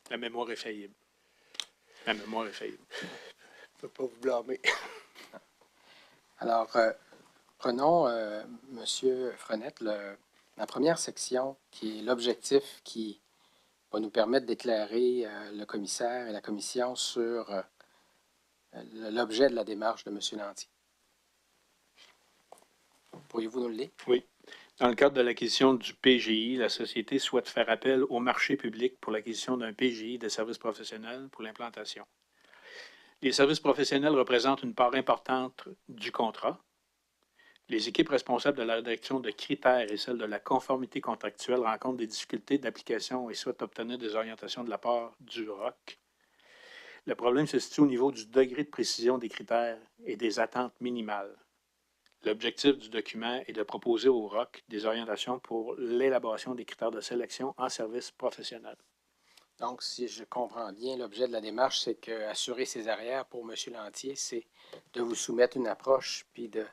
La mémoire est faillible. La mémoire est faillible. Je ne peux pas vous blâmer. Alors, prenons, M. Frenette, la première section qui est l'objectif qui va nous permettre d'éclairer le commissaire et la commission sur l'objet de la démarche de M. Lantier. Pourriez-vous nous le lire? Oui. Dans le cadre de l'acquisition du PGI, la société souhaite faire appel au marché public pour l'acquisition d'un PGI de services professionnels pour l'implantation. Les services professionnels représentent une part importante du contrat. Les équipes responsables de la rédaction de critères et celles de la conformité contractuelle rencontrent des difficultés d'application et souhaitent obtenir des orientations de la part du ROC. Le problème se situe au niveau du degré de précision des critères et des attentes minimales. L'objectif du document est de proposer au ROC des orientations pour l'élaboration des critères de sélection en service professionnel. Donc, si je comprends bien, l'objet de la démarche, c'est qu'assurer ses arrières pour M. Lantier, c'est de vous soumettre une approche puis de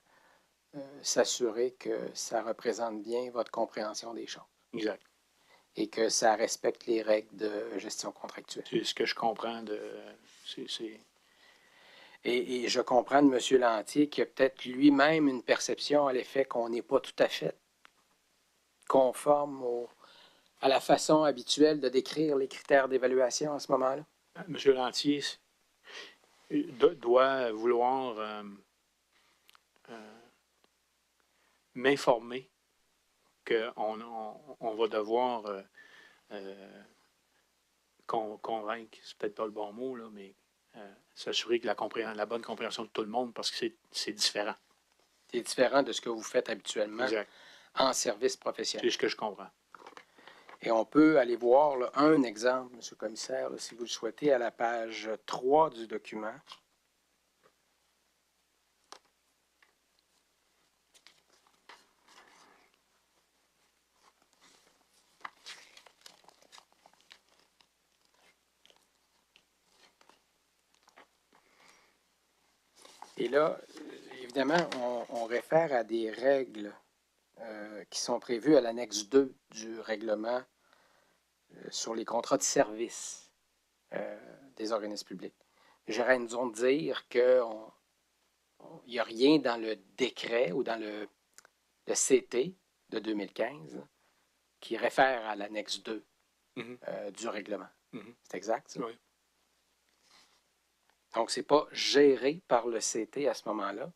s'assurer que ça représente bien votre compréhension des choses. Exact. Et que ça respecte les règles de gestion contractuelle. C'est ce que je comprends de... Et je comprends de M. Lantier qu'il a peut-être lui-même une perception à l'effet qu'on n'est pas tout à fait conforme à la façon habituelle de décrire les critères d'évaluation à ce moment-là. M. Lantier doit vouloir m'informer qu'on va devoir convaincre, c'est peut-être pas le bon mot, là, mais s'assurer que la bonne compréhension de tout le monde, parce que c'est différent. C'est différent de ce que vous faites habituellement exact. En service professionnel. C'est ce que je comprends. Et on peut aller voir là, un exemple, M. le commissaire, là, si vous le souhaitez, à la page 3 du document. Et là, évidemment, on réfère à des règles qui sont prévues à l'annexe 2 du règlement sur les contrats de service des organismes publics. J'aurais nous de dire qu'il n'y a rien dans le décret ou dans le CT de 2015 qui réfère à l'annexe 2 du règlement. C'est exact, ça? Oui. Donc, ce n'est pas géré par le CT à ce moment-là,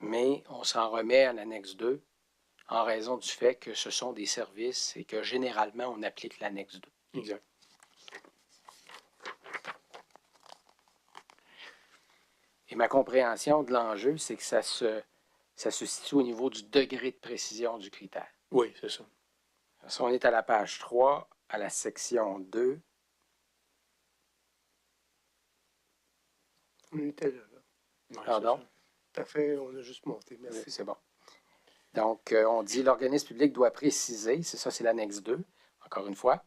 mais on s'en remet à l'annexe 2 en raison du fait que ce sont des services et que généralement, on applique l'annexe 2. Exact. Et ma compréhension de l'enjeu, c'est que ça se situe au niveau du degré de précision du critère. Oui, c'est ça. Si on est à la page 3, à la section 2. On était là. Ouais, Pardon? Tout à fait, on a juste monté. Merci. Oui, c'est bon. Donc, on dit l'organisme public doit préciser, c'est ça, c'est l'annexe 2, encore une fois,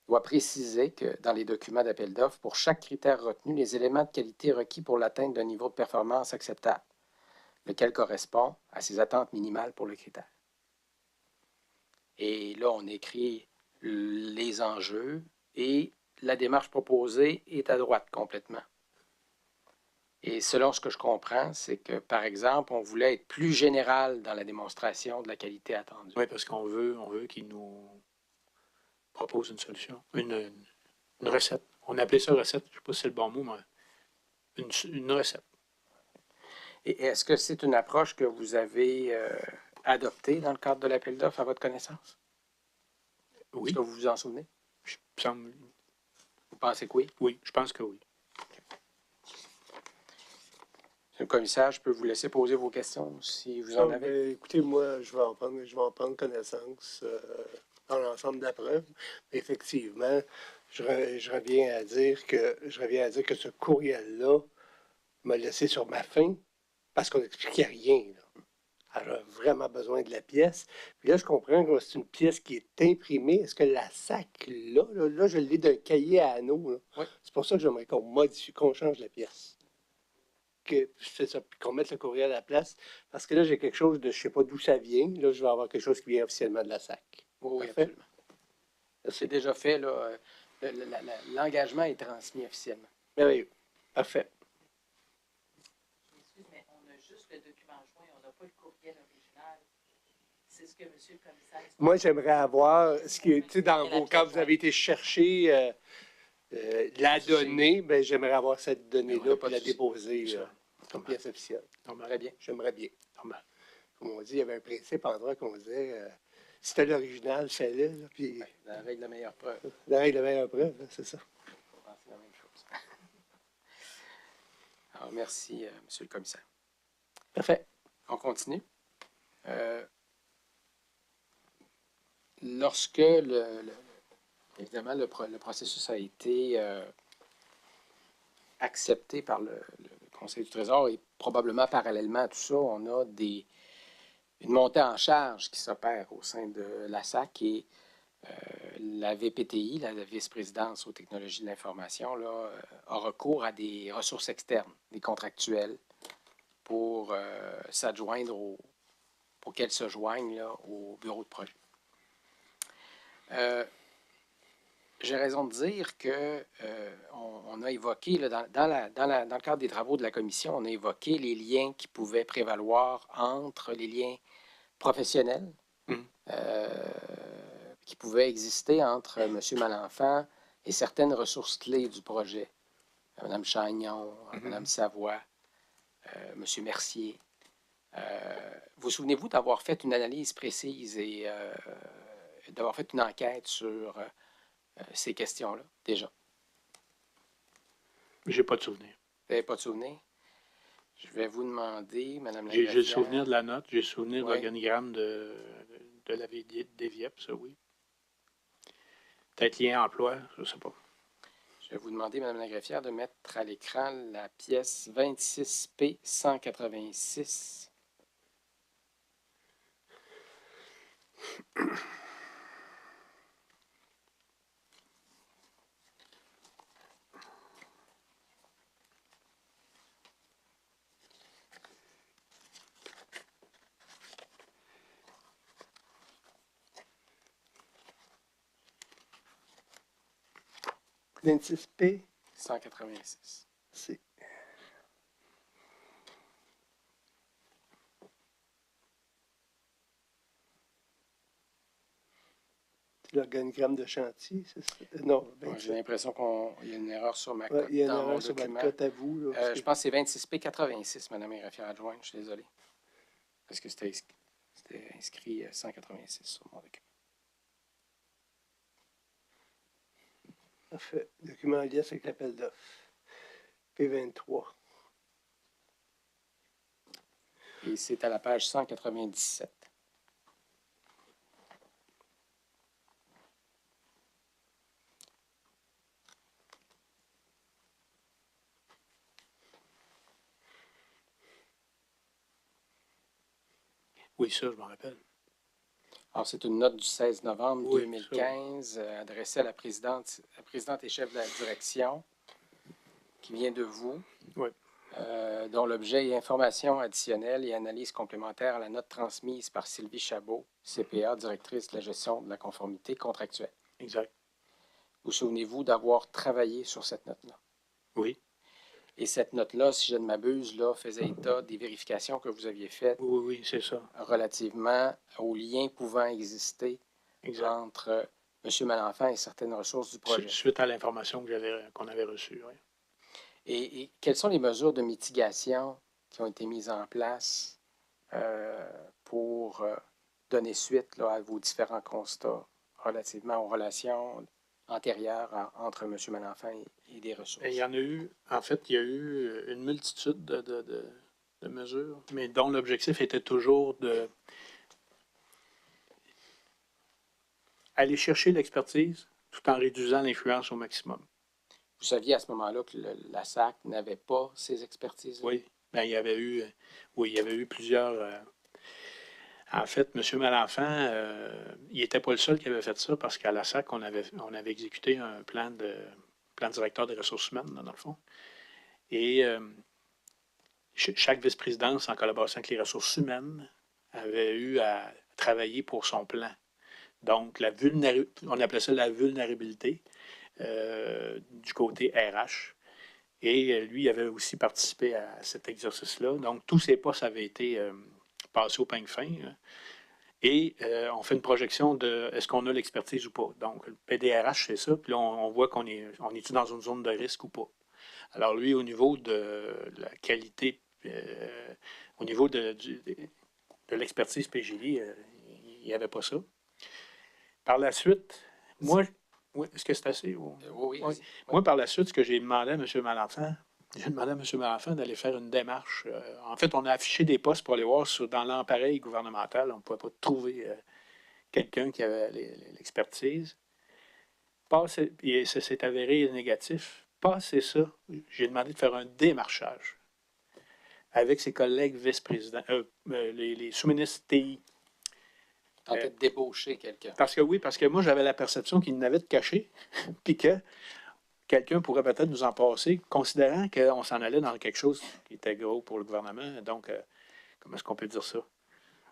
doit préciser que dans les documents d'appel d'offres, pour chaque critère retenu, les éléments de qualité requis pour l'atteinte d'un niveau de performance acceptable, lequel correspond à ses attentes minimales pour le critère. Et là, on écrit les enjeux et la démarche proposée est à droite complètement. Et selon ce que je comprends, c'est que, par exemple, on voulait être plus général dans la démonstration de la qualité attendue. Oui, parce qu'on veut qu'il nous propose une solution, une recette. On a appelé ça recette, je ne sais pas si c'est le bon mot, mais une recette. Et est-ce que c'est une approche que vous avez adoptée dans le cadre de l'appel d'offres à votre connaissance? Oui. Est-ce que vous vous en souvenez? Vous pensez que oui? Oui, je pense que oui. Monsieur le commissaire, je peux vous laisser poser vos questions si vous en avez. Écoutez, moi, je vais en prendre connaissance dans l'ensemble de la preuve. Effectivement, je reviens à dire que ce courriel-là m'a laissé sur ma faim parce qu'on n'expliquait rien. Là. Elle a vraiment besoin de la pièce. Puis là, je comprends que c'est une pièce qui est imprimée. Est-ce que la SAC, là, je l'ai d'un cahier à anneaux. Oui. C'est pour ça que j'aimerais qu'on modifie, qu'on change la pièce. C'est ça, puis qu'on mette le courriel à la place. Parce que là, j'ai quelque chose de, je ne sais pas d'où ça vient. Là, je vais avoir quelque chose qui vient officiellement de la SAC. Oui, Parfait. absolument. C'est déjà fait, là. L'engagement est transmis officiellement. Merveilleux. Parfait. Excuse, mais on a juste le document joint, on n'a pas le courriel original. C'est ce que M. le commissaire... Moi, j'aimerais avoir ce qui est dans vos... Quand vous avez été chercher la donnée, ben, j'aimerais avoir cette donnée-là pour la déposer comme pièce officielle. Très bien. J'aimerais bien. Comme on dit, il y avait un principe en droit qu'on disait si c'était l'original, fais-le. Puis La règle de la meilleure preuve. la règle de la meilleure preuve, c'est ça. C'est la même chose. Alors, merci, Monsieur le commissaire. Parfait. On continue. Lorsque évidemment le processus a été accepté par le Conseil du Trésor et probablement parallèlement à tout ça, on a une montée en charge qui s'opère au sein de la SAC et la VPTI, la vice-présidence aux technologies de l'information, a recours à des ressources externes, des contractuels, pour s'adjoindre pour qu'elles se joignent là, au bureau de projet. J'ai raison de dire que on a évoqué, là, dans le cadre des travaux de la commission, on a évoqué les liens qui pouvaient prévaloir entre les liens professionnels qui pouvaient exister entre M. Malenfant et certaines ressources clés du projet. Mme Chagnon, Mme Savoie, M. Mercier. Vous souvenez-vous d'avoir fait une analyse précise et d'avoir fait une enquête sur ces questions-là, déjà? J'ai pas de souvenir. Vous n'avez pas de souvenir? Je vais vous demander, Mme la J'ai le souvenir de la note, j'ai le souvenir de Oui. l'organigramme de la DVIEP, ça, oui. Peut-être lien emploi, je ne sais pas. Je vais vous demander, Mme la greffière, de mettre à l'écran la pièce 26P 186. « 26P. 186. C'est l'organigramme de chantier, c'est ça? Non, J'ai l'impression qu'il y a une erreur sur ma ouais, cote il y a une dans mon erreur sur document. votre cote à vous. Là, Je pense que c'est 26P 86, Mme la greffière adjointe. Je suis désolé. Parce que c'était inscrit 186 sur mon document. Parfait. Document en lien avec l'appel d'offres. P23. Et c'est à la page 197. Oui, ça, je m'en rappelle. Alors, c'est une note du 16 novembre Oui, 2015 adressée à la présidente et chef de la direction qui vient de vous, Oui. dont l'objet est information additionnelle et analyse complémentaire à la note transmise par Sylvie Chabot, CPA, directrice de la gestion de la conformité contractuelle. Exact. Vous souvenez-vous d'avoir travaillé sur cette note-là? Oui. Et cette note-là, si je ne m'abuse, là, faisait état des vérifications que vous aviez faites Oui, c'est ça. relativement aux liens pouvant exister entre M. Malenfant et certaines ressources du projet. Suite à l'information qu'on avait reçue, oui. Et quelles sont les mesures de mitigation qui ont été mises en place pour donner suite là, à vos différents constats relativement aux relations antérieures entre M. Malenfant et des ressources? Et il y en a eu, en fait, il y a eu une multitude de mesures, mais dont l'objectif était toujours d'aller chercher l'expertise tout en réduisant l'influence au maximum. Vous saviez à ce moment-là que la SAC n'avait pas ces expertises? Oui, bien, il y avait eu plusieurs. En fait, M. Malenfant, il n'était pas le seul qui avait fait ça parce qu'à la SAC, on avait exécuté un plan directeur des ressources humaines, dans le fond. Et chaque vice-présidence, en collaboration avec les ressources humaines, avait eu à travailler pour son plan. Donc, on appelait ça la vulnérabilité du côté RH. Et lui, il avait aussi participé à cet exercice-là. Donc, tous ces postes avaient été passés au peigne fin. Et on fait une projection de est-ce qu'on a l'expertise ou pas. Donc, le PDRH, c'est ça. Puis là, on voit qu'on est dans une zone de risque ou pas. Alors, lui, au niveau de la qualité, au niveau de l'expertise PGI, il n'y avait pas ça. Par la suite, moi, oui, est-ce que c'est assez? Oui. Moi, par la suite, ce que j'ai demandé à M. Malenfant, d'aller faire une démarche. En fait, on a affiché des postes pour aller voir dans l'appareil gouvernemental. On ne pouvait pas trouver quelqu'un qui avait l'expertise. Et ça s'est avéré négatif. Passé ça, j'ai demandé de faire un démarchage avec ses collègues vice-présidents, les sous-ministres TI. Tenter de débaucher quelqu'un. Parce que moi, j'avais la perception qu'il n'avait de caché, puis que quelqu'un pourrait peut-être nous en passer, considérant qu'on s'en allait dans quelque chose qui était gros pour le gouvernement. Donc, comment est-ce qu'on peut dire ça?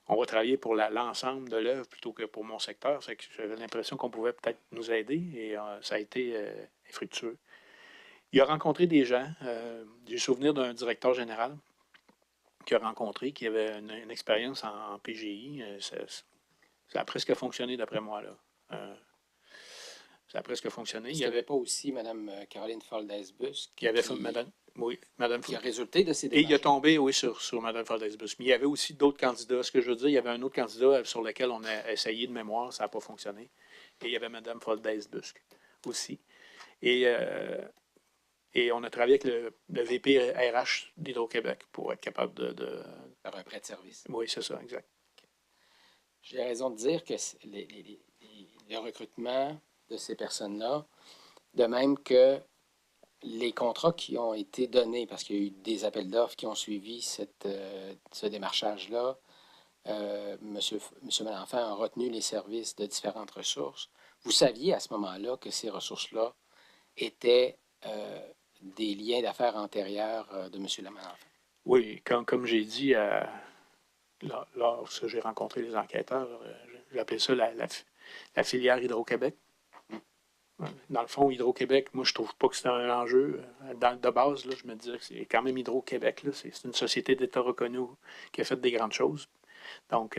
On va travailler pour l'ensemble de l'œuvre plutôt que pour mon secteur. C'est que j'avais l'impression qu'on pouvait peut-être nous aider et ça a été infructueux. Il a rencontré des gens. J'ai le souvenir d'un directeur général qu'il a rencontré, qui avait une expérience en PGI. Ça a presque fonctionné d'après moi, là. Ça a presque fonctionné. Il n'y avait pas aussi Mme Caroline Foldès-Busk qui avait fait Mme qui a résulté de ces démarches. Et il a tombé, oui, sur Mme Foldès-Busk. Mais il y avait aussi d'autres candidats. Ce que je veux dire, il y avait un autre candidat sur lequel on a essayé de mémoire, ça n'a pas fonctionné. Et il y avait Mme Foldès-Busk aussi. Et on a travaillé avec le VP RH d'Hydro-Québec pour être capable de... Faire un prêt de service. Oui, c'est ça, exact. Okay. J'ai raison de dire que le recrutement de ces personnes-là, de même que les contrats qui ont été donnés, parce qu'il y a eu des appels d'offres qui ont suivi ce démarchage-là, M. Malenfant a retenu les services de différentes ressources. Vous saviez à ce moment-là que ces ressources-là étaient des liens d'affaires antérieurs de M. Malenfant? Oui, comme j'ai dit lorsque j'ai rencontré les enquêteurs, j'appelais ça la filière Hydro-Québec. Dans le fond, Hydro-Québec, moi, je trouve pas que c'est un enjeu. De base, là, je me disais que c'est quand même Hydro-Québec. C'est une société d'État reconnue qui a fait des grandes choses. Donc,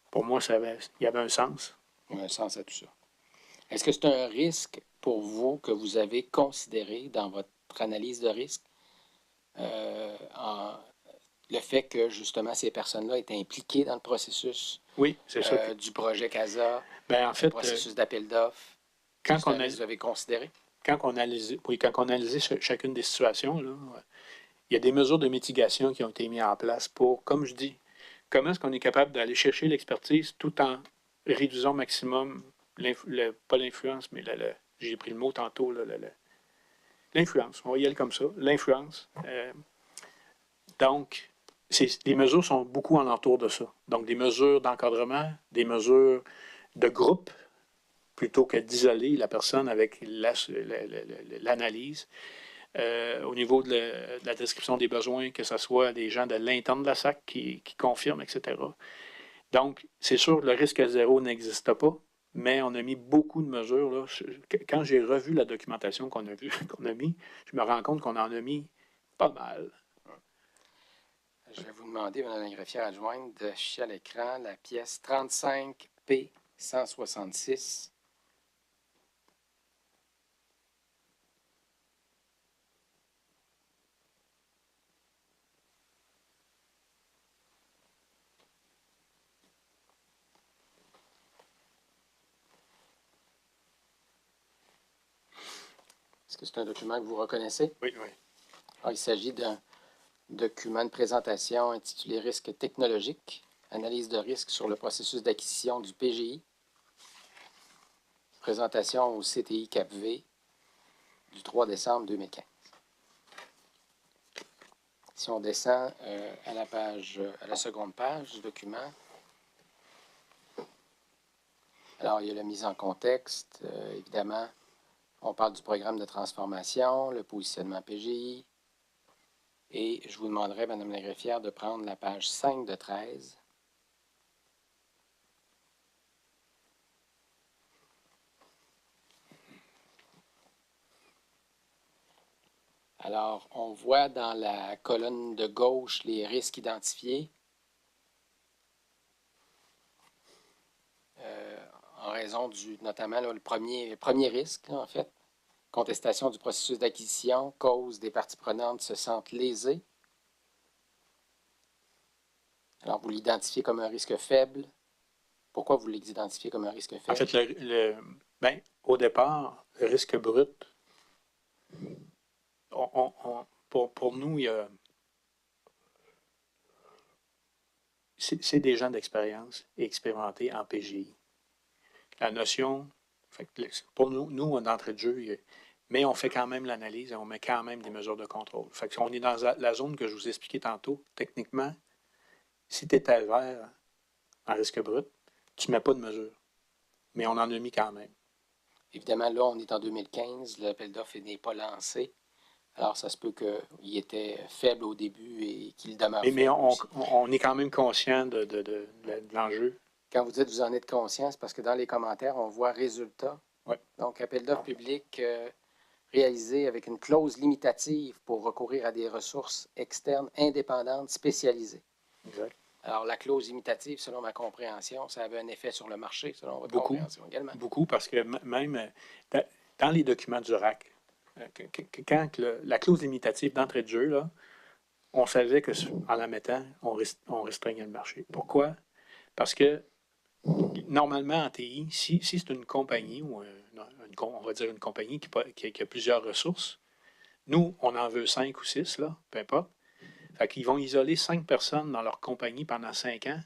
pour moi, il y avait un sens. Il y a un sens à tout ça. Est-ce que c'est un risque pour vous que vous avez considéré dans votre analyse de risque le fait que, justement, ces personnes-là étaient impliquées dans le processus oui, c'est ça du projet CASA, en fait, le processus d'appel d'offres? Vous avez considéré? Quand on analysait chacune des situations, là, il y a des mesures de mitigation qui ont été mises en place pour, comme je dis, comment est-ce qu'on est capable d'aller chercher l'expertise tout en réduisant au maximum, pas l'influence, mais j'ai pris le mot tantôt, l'influence, on va y aller comme ça, l'influence. Donc, les mesures sont beaucoup en entour de ça. Donc, des mesures d'encadrement, des mesures de groupe, plutôt que d'isoler la personne avec l'analyse. Au niveau de la description des besoins, que ce soit des gens de l'interne de la SAC qui confirment, etc. Donc, c'est sûr que le risque zéro n'existe pas, mais on a mis beaucoup de mesures. Là. Quand j'ai revu la documentation qu'on a mis, je me rends compte qu'on en a mis pas mal. Je vais vous demander, Mme la greffière adjointe, d'afficher à l'écran la pièce 35P 166. Est-ce que c'est un document que vous reconnaissez? Oui, oui. Alors, il s'agit d'un document de présentation intitulé Risques technologiques, analyse de risque sur le processus d'acquisition du PGI. Présentation au CTI Cap-V du 3 décembre 2015. Si on descend à la seconde page du document, alors il y a la mise en contexte, évidemment. On parle du programme de transformation, le positionnement PGI. Et je vous demanderai, Mme la greffière, de prendre la page 5 de 13. Alors, on voit dans la colonne de gauche les risques identifiés en raison notamment là, le premier risque, là, en fait, contestation du processus d'acquisition, cause des parties prenantes se sentent lésées. Alors, vous l'identifiez comme un risque faible. Pourquoi vous l'identifiez comme un risque faible? En fait, au départ, le risque brut, pour nous, c'est des gens d'expérience et expérimentés en PGI. La notion, fait que pour nous, d'entrée de jeu, mais on fait quand même l'analyse et on met quand même des mesures de contrôle. Fait qu'on est dans la zone que je vous ai expliquée tantôt. Techniquement, si tu étais vert en risque brut, tu ne mets pas de mesure. Mais on en a mis quand même. Évidemment, là, on est en 2015, l'appel d'offres n'est pas lancé. Alors, ça se peut qu'il était faible au début et qu'il demeure faible. Mais on est quand même conscient de l'enjeu. Quand vous dites que vous en êtes conscient, c'est parce que dans les commentaires, on voit résultat. Ouais. Donc, appel d'offres public réalisé avec une clause limitative pour recourir à des ressources externes indépendantes spécialisées. Exact. Alors, la clause limitative, selon ma compréhension, ça avait un effet sur le marché, selon votre compréhension également. Beaucoup, parce que même dans les documents du RAC, quand la clause limitative d'entrée de jeu, là, on savait qu'en la mettant, on restreignait le marché. Pourquoi? Parce que normalement, en TI, si c'est une compagnie, ou on va dire une compagnie qui a plusieurs ressources, nous, on en veut 5 ou 6, là, peu importe. Fait qu'ils vont isoler 5 personnes dans leur compagnie pendant 5 ans,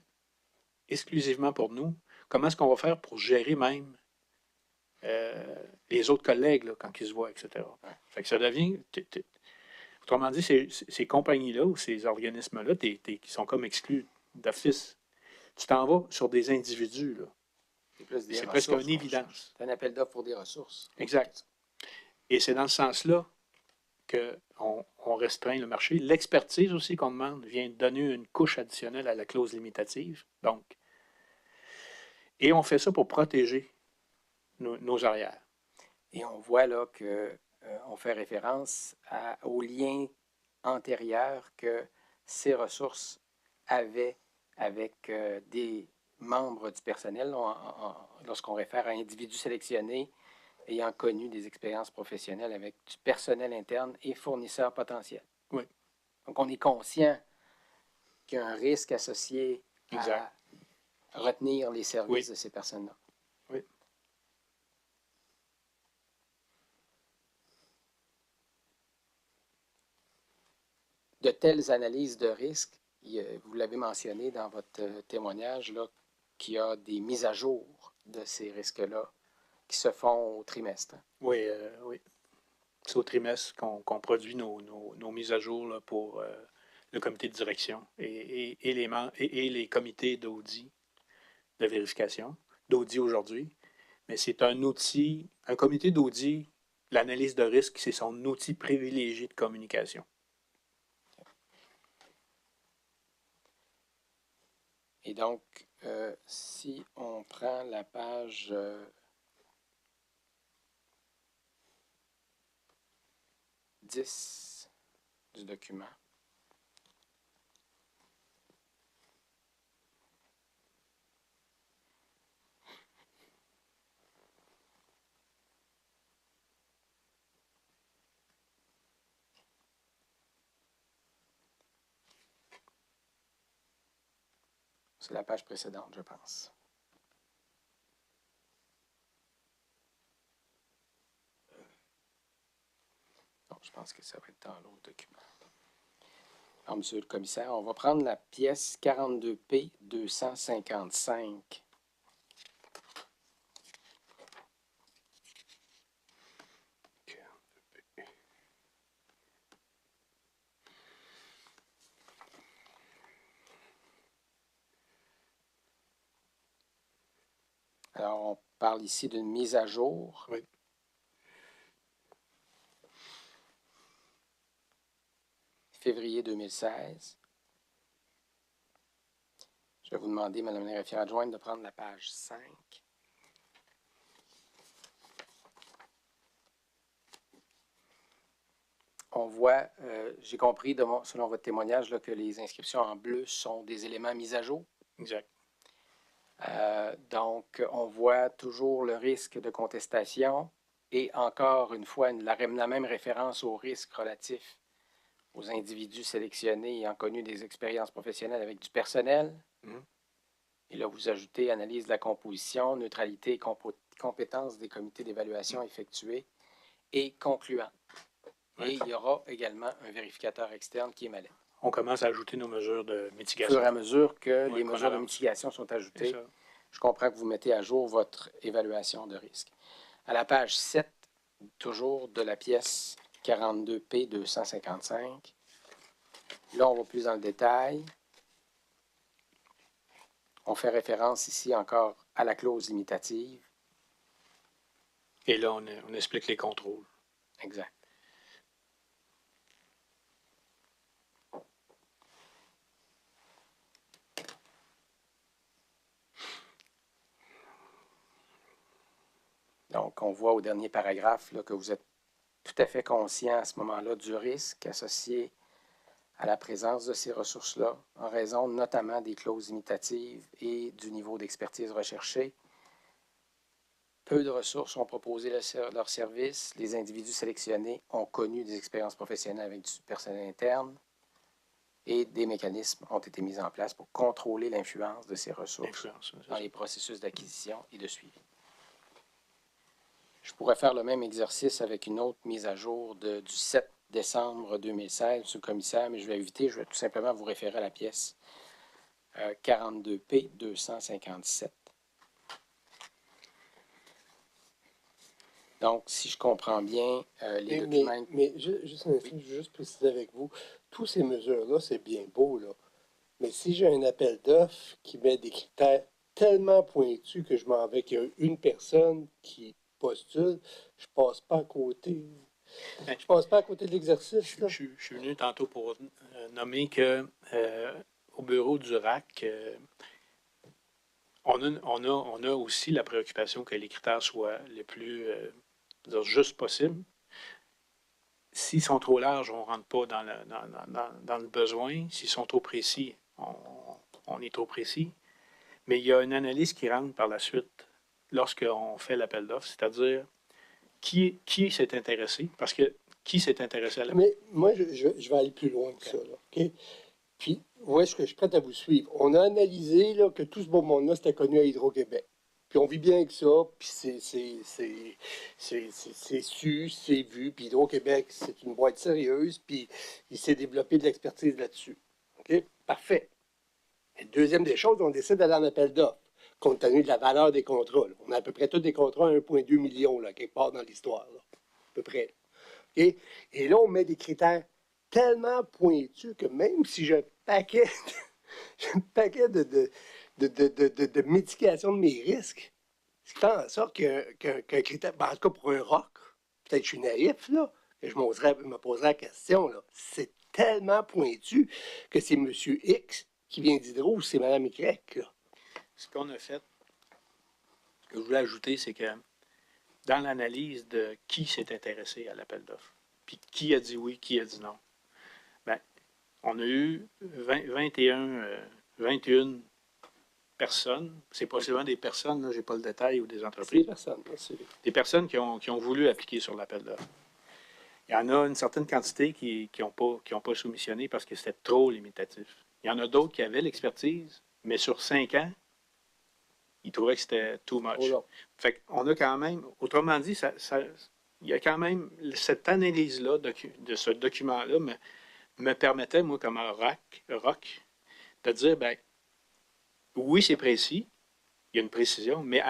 exclusivement pour nous. Comment est-ce qu'on va faire pour gérer même les autres collègues là, quand ils se voient, etc. Fait que ça devient... Autrement dit, ces compagnies-là ou ces organismes-là qui sont comme exclus d'office, tu t'en vas sur des individus. Là. C'est presque une évidence. C'est un appel d'offres pour des ressources. Exact. Et c'est dans ce sens-là qu'on restreint le marché. L'expertise aussi qu'on demande vient donner une couche additionnelle à la clause limitative. Donc, et on fait ça pour protéger nos arrières. Et on voit là qu'on fait référence au lien antérieur que ces ressources avaient avec des membres du personnel lorsqu'on réfère à individus sélectionnés ayant connu des expériences professionnelles avec du personnel interne et fournisseurs potentiels. Oui. Donc, on est conscient qu'il y a un risque associé à retenir les services de ces personnes-là. Oui. De telles analyses de risque, vous l'avez mentionné dans votre témoignage, là, qu'il y a des mises à jour de ces risques-là qui se font au trimestre. Oui, oui. C'est au trimestre qu'on produit nos mises à jour là, pour le comité de direction et les comités d'audit, de vérification, d'audit aujourd'hui. Mais c'est un outil, un comité d'audit, l'analyse de risque, c'est son outil privilégié de communication. Et donc, si on prend la page 10 du document, c'est la page précédente, je pense. Non, je pense que ça va être dans l'autre document. Alors, monsieur le commissaire, on va prendre la pièce 42P 255. Alors, on parle ici d'une mise à jour. Oui. Février 2016. Je vais vous demander, Mme la greffière adjointe, de prendre la page 5. On on voit, j'ai compris selon votre témoignage là, que les inscriptions en bleu sont des éléments mis à jour. Exact. Donc, on voit toujours le risque de contestation et encore une fois, la même référence au risque relatif aux individus sélectionnés ayant connu des expériences professionnelles avec du personnel. Et là, vous ajoutez analyse de la composition, neutralité et compétences des comités d'évaluation effectués et concluant. Et il y aura également un vérificateur externe qui est malade. On commence à ajouter nos mesures de Au mitigation. fur et à mesure que Oui, les qu'on mesures de avance. mitigation sont C'est ajoutées, ça. je comprends que vous mettez à jour votre évaluation de risque. À la page 7, toujours de la pièce 42P 255, là, on va plus dans le détail. On fait référence ici encore à la clause limitative. Et là, on explique les contrôles. Exact. Donc, on voit au dernier paragraphe là, que vous êtes tout à fait conscient à ce moment-là du risque associé à la présence de ces ressources-là, en raison notamment des clauses limitatives et du niveau d'expertise recherché. Peu de ressources ont proposé leur service. Les individus sélectionnés ont connu des expériences professionnelles avec du personnel interne et des mécanismes ont été mis en place pour contrôler l'influence de ces ressources dans les processus d'acquisition et de suivi. Je pourrais faire le même exercice avec une autre mise à jour du 7 décembre 2016, M. le commissaire, mais je vais éviter, je vais tout simplement vous référer à la pièce 42P 257. Donc, si je comprends bien, les documents... Mais juste un instant, je veux juste préciser avec vous, toutes ces mesures-là, c'est bien beau, là. Mais si j'ai un appel d'offres qui met des critères tellement pointus que je m'en vais qu'il y a une personne qui postule, je passe pas à côté. Je passe pas à côté de l'exercice, là. Je suis venu tantôt pour nommer que au bureau du RAC, on a aussi la préoccupation que les critères soient les plus justes possibles. S'ils sont trop larges, on ne rentre pas dans le besoin. S'ils sont trop précis, on est trop précis. Mais il y a une analyse qui rentre par la suite lorsqu'on fait l'appel d'offres, c'est-à-dire qui s'est intéressé, parce que qui s'est intéressé à l'appel d'offres? Mais moi, je vais aller plus loin que ça, là, OK? Puis, où est-ce que je suis prêt à vous suivre? On a analysé là, que tout ce beau monde-là, c'était connu à Hydro-Québec. Puis on vit bien avec ça, puis c'est su, c'est vu, puis Hydro-Québec, c'est une boîte sérieuse, puis il s'est développé de l'expertise là-dessus. OK? Parfait. Et deuxième des choses, on décide d'aller en appel d'offres, compte tenu de la valeur des contrats. Là. On a à peu près tous des contrats à 1,2 million, là, quelque part dans l'histoire, là. À peu près. OK? Et là, on met des critères tellement pointus que même si j'ai un paquet, j'ai un paquet de mitigation de mes risques, ce qui fait en sorte qu'un critère, ben, en tout cas pour un rock, peut-être que je suis naïf, là, que je me poserais la question, là, c'est tellement pointu que c'est M. X qui vient d'Hydro ou c'est Mme Y, là. Ce qu'on a fait, ce que je voulais ajouter, c'est que dans l'analyse de qui s'est intéressé à l'appel d'offres, puis qui a dit oui, qui a dit non, ben, on a eu 21 personnes. C'est possiblement des personnes, je n'ai pas le détail, ou des C'est entreprises. des personnes, là, c'est... Des personnes qui ont voulu appliquer sur l'appel d'offres. Il y en a une certaine quantité qui n'ont pas soumissionné parce que c'était trop limitatif. Il y en a d'autres qui avaient l'expertise, mais sur 5 ans, ils trouvaient que c'était too much. Oh non. Fait qu'on a quand même, autrement dit, il y a quand même cette analyse-là de ce document-là me permettait, moi, comme un rock, de dire, ben, oui, c'est précis, il y a une précision, mais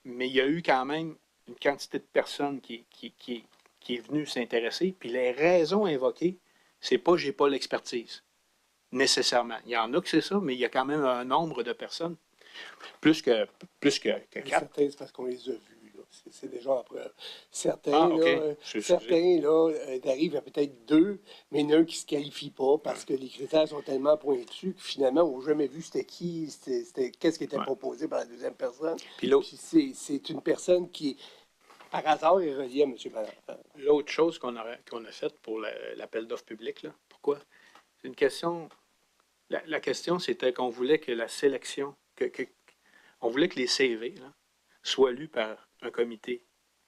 il y a eu quand même une quantité de personnes qui est venue s'intéresser, puis les raisons invoquées, c'est pas j'ai pas l'expertise, nécessairement. Il y en a que c'est ça, mais il y a quand même un nombre de personnes, plus que 4. Certains, c'est parce qu'on les a vus, là. C'est déjà en preuve. Certains, okay. là, d'arrive à peut-être 2, mais il y en a un qui ne se qualifie pas parce que les critères sont tellement pointus que finalement, on n'a jamais vu c'était qui, qu'est-ce qui était proposé par la deuxième personne. Puis l'autre. Puis c'est une personne qui par hasard est relié à M. Malenfant. L'autre chose qu'on a faite pour l'appel d'offres public, là, pourquoi? C'est une question. La question, c'était qu'on voulait que la sélection, on voulait que les CV là, soient lus par un comité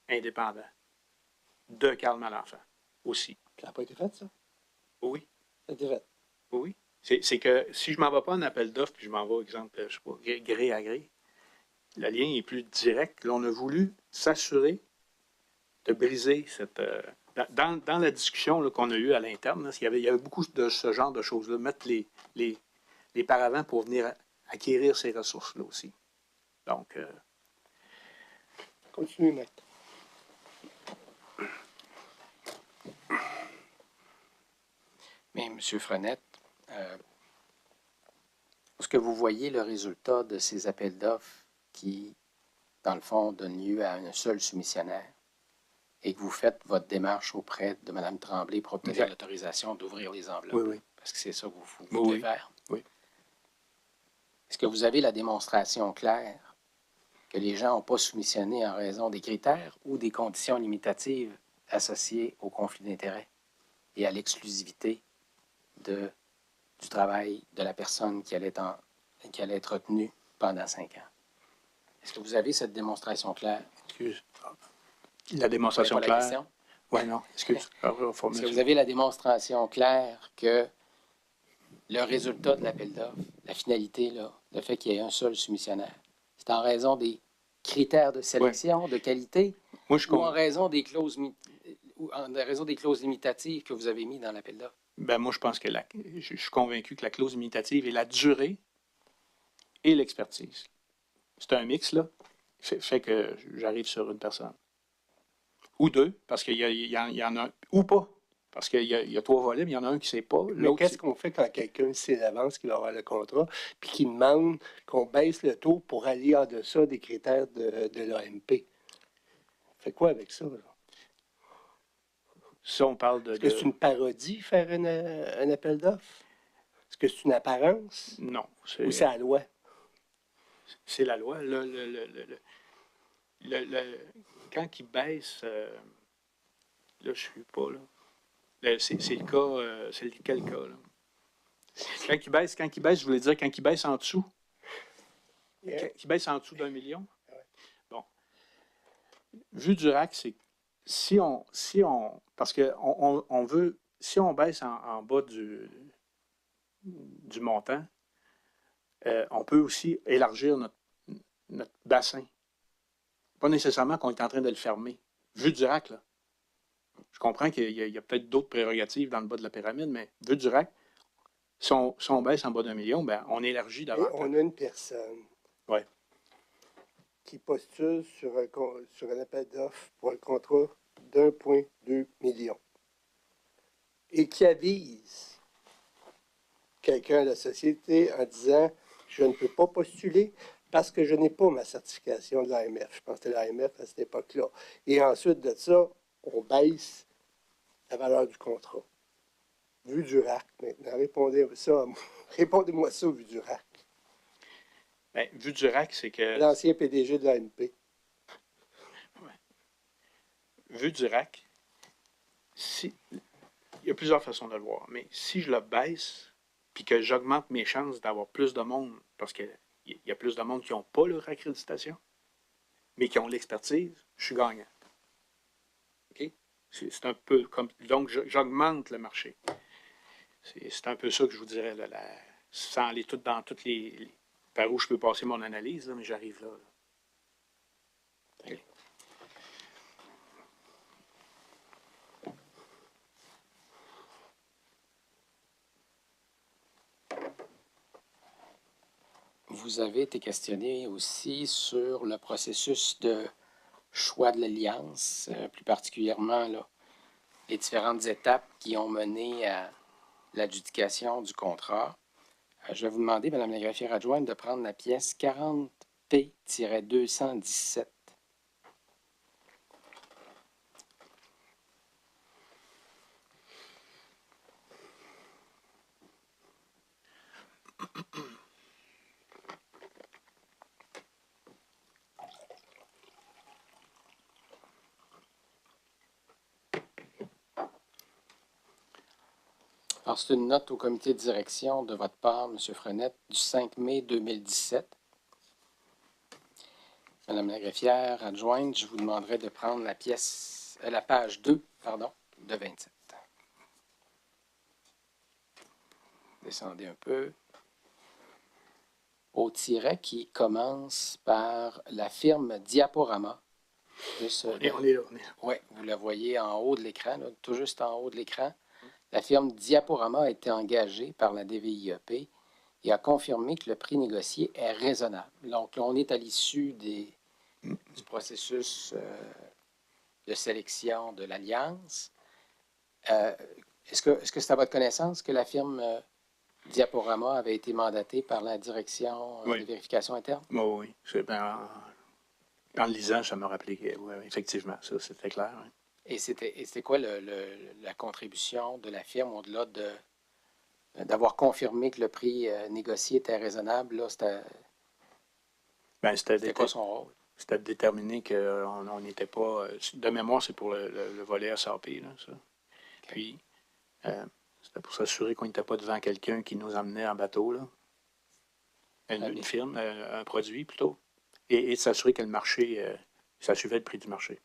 indépendant de Karl Malenfant aussi. Ça n'a pas été fait, ça? Oui, Ça a été fait. oui. C'est que si je ne m'en vais pas en appel d'offres, puis je m'en vais, exemple, je sais pas, gré à gré, le lien est plus direct. Là, on a voulu s'assurer de briser cette. Dans la discussion là, qu'on a eue à l'interne, là, il y avait beaucoup de ce genre de choses-là, mettre les paravents pour venir acquérir ces ressources-là aussi. Donc, Continuez, maître. Mais, M. Frenette, est-ce que vous voyez le résultat de ces appels d'offres qui, dans le fond, donnent lieu à un seul soumissionnaire et que vous faites votre démarche auprès de Mme Tremblay pour obtenir Exact. l'autorisation d'ouvrir les enveloppes? Oui, oui. Parce que c'est ça que vous voulez Oui. faire. Oui. Est-ce que vous avez la démonstration claire que les gens n'ont pas soumissionné en raison des critères ou des conditions limitatives associées au conflit d'intérêts et à l'exclusivité du travail de la personne qui allait être retenue pendant 5 ans? Est-ce que vous avez cette démonstration claire? Excuse. La démonstration Vous comprenez pas la claire. question? Oui, non. Excuse. Est-ce que vous avez la démonstration claire que le résultat de l'appel d'offres, la finalité, là, le fait qu'il y ait un seul soumissionnaire, c'est en raison des critères de sélection, de qualité, Moi, je ou en raison des clauses limitatives que vous avez mis dans l'appel d'offres? Ben, moi, je pense que je suis convaincu que la clause limitative est la durée et l'expertise. C'est un mix, là. Fait que j'arrive sur une personne. Ou deux, parce qu'il y en a. Ou pas. Parce qu'il y a 3 volets, mais il y en a un qui ne sait pas. Mais L'autre, qu'est-ce qu'on fait quand quelqu'un sait d'avance qu'il va avoir le contrat, puis qu'il demande qu'on baisse le taux pour aller en deçà des critères de l'AMP? On fait quoi avec ça? Là? ça, on parle Est-ce que c'est une parodie, faire un appel d'offres? Est-ce que c'est une apparence? Non. Ou c'est la loi? C'est la loi. Quand il baisse, là, je ne suis pas, là. C'est le cas, c'est quel cas, là? Quand il baisse, je voulais dire quand il baisse en dessous. Yeah. Quand il baisse en dessous d'1 million. Bon. Vu du RAC, c'est si on parce que on veut, si on baisse en bas du montant, on peut aussi élargir notre bassin. Pas nécessairement qu'on est en train de le fermer. Vu du RAC, là. Je comprends qu'il y a peut-être d'autres prérogatives dans le bas de la pyramide, mais vu du RAC, si on baisse en bas d'1 million, ben, on élargit Et davantage. on a une personne Ouais. qui postule sur un appel d'offres pour un contrat d'1,2 million et qui avise quelqu'un de la société en disant « Je ne peux pas postuler parce que je n'ai pas ma certification de l'AMF. » Je pense que c'était l'AMF à cette époque-là. Et ensuite de ça, on baisse la valeur du contrat. Vu du RAC, maintenant. Répondez-moi ça, vu du RAC. Ben, vu du RAC, c'est que. L'ancien PDG de l'ANP. Vu du RAC, il y a plusieurs façons de le voir, mais si je le baisse, puis que j'augmente mes chances d'avoir plus de monde, parce qu'il y a plus de monde qui n'ont pas leur accréditation, mais qui ont l'expertise, je suis gagnant. OK? C'est un peu comme. Donc, j'augmente le marché. C'est un peu ça que je vous dirais, là, sans aller dans toutes les. Par où je peux passer mon analyse, là, mais j'arrive là. OK. Vous avez été questionné aussi sur le processus de choix de l'alliance, plus particulièrement là, les différentes étapes qui ont mené à l'adjudication du contrat. Je vais vous demander, Mme la greffière adjointe, de prendre la pièce 40P-217. Alors, c'est une note au comité de direction de votre part, M. Frenette, du 5 mai 2017. Madame la greffière adjointe, je vous demanderai de prendre la page 2, de 27. Descendez un peu. Au tiret qui commence par la firme Diaporama. On est là. On est là. Oui, vous la voyez en haut de l'écran, tout juste en haut de l'écran. La firme Diaporama a été engagée par la DVIEP et a confirmé que le prix négocié est raisonnable. Donc, là, on est à l'issue du processus de sélection de l'Alliance. Est-ce que c'est à votre connaissance que la firme Diaporama avait été mandatée par la direction de vérification interne? Oui. En le lisant, ça m'a rappelé que, oui, effectivement, ça, c'était clair. Oui. Et c'était quoi la contribution de la firme au-delà d'avoir confirmé que le prix négocié était raisonnable? Là, c'était quoi son rôle? C'était de déterminer qu'on n'était pas... De mémoire, c'est pour le volet SAP, là, ça. Okay. Puis, c'était pour s'assurer qu'on n'était pas devant quelqu'un qui nous emmenait en bateau, là. Une firme, un produit, plutôt. Et de s'assurer que le marché, ça suivait le prix du marché.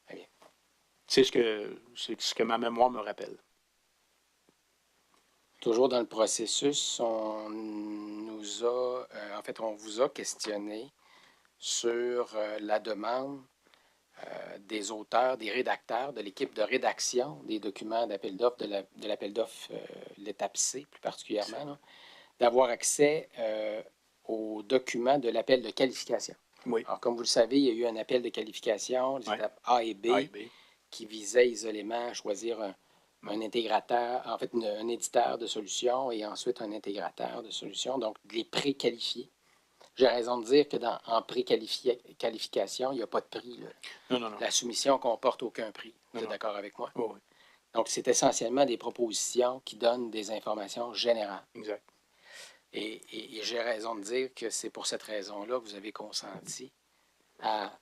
Très bien. C'est ce que ma mémoire me rappelle. Toujours dans le processus, on vous a questionné sur la demande des auteurs, des rédacteurs, de l'équipe de rédaction des documents d'appel d'offres, de l'appel d'offres, l'étape C plus particulièrement, d'avoir accès aux documents de l'appel de qualification. Oui. Alors, comme vous le savez, il y a eu un appel de qualification, les étapes A et B, qui visait isolément à choisir un intégrateur, en fait, un éditeur de solutions et ensuite un intégrateur de solutions, donc de les préqualifier. J'ai raison de dire que en préqualification, il n'y a pas de prix. Là. Non. La soumission ne comporte aucun prix. Vous êtes d'accord avec moi? Oui. Donc, c'est essentiellement des propositions qui donnent des informations générales. Exact. Et j'ai raison de dire que c'est pour cette raison-là que vous avez consenti à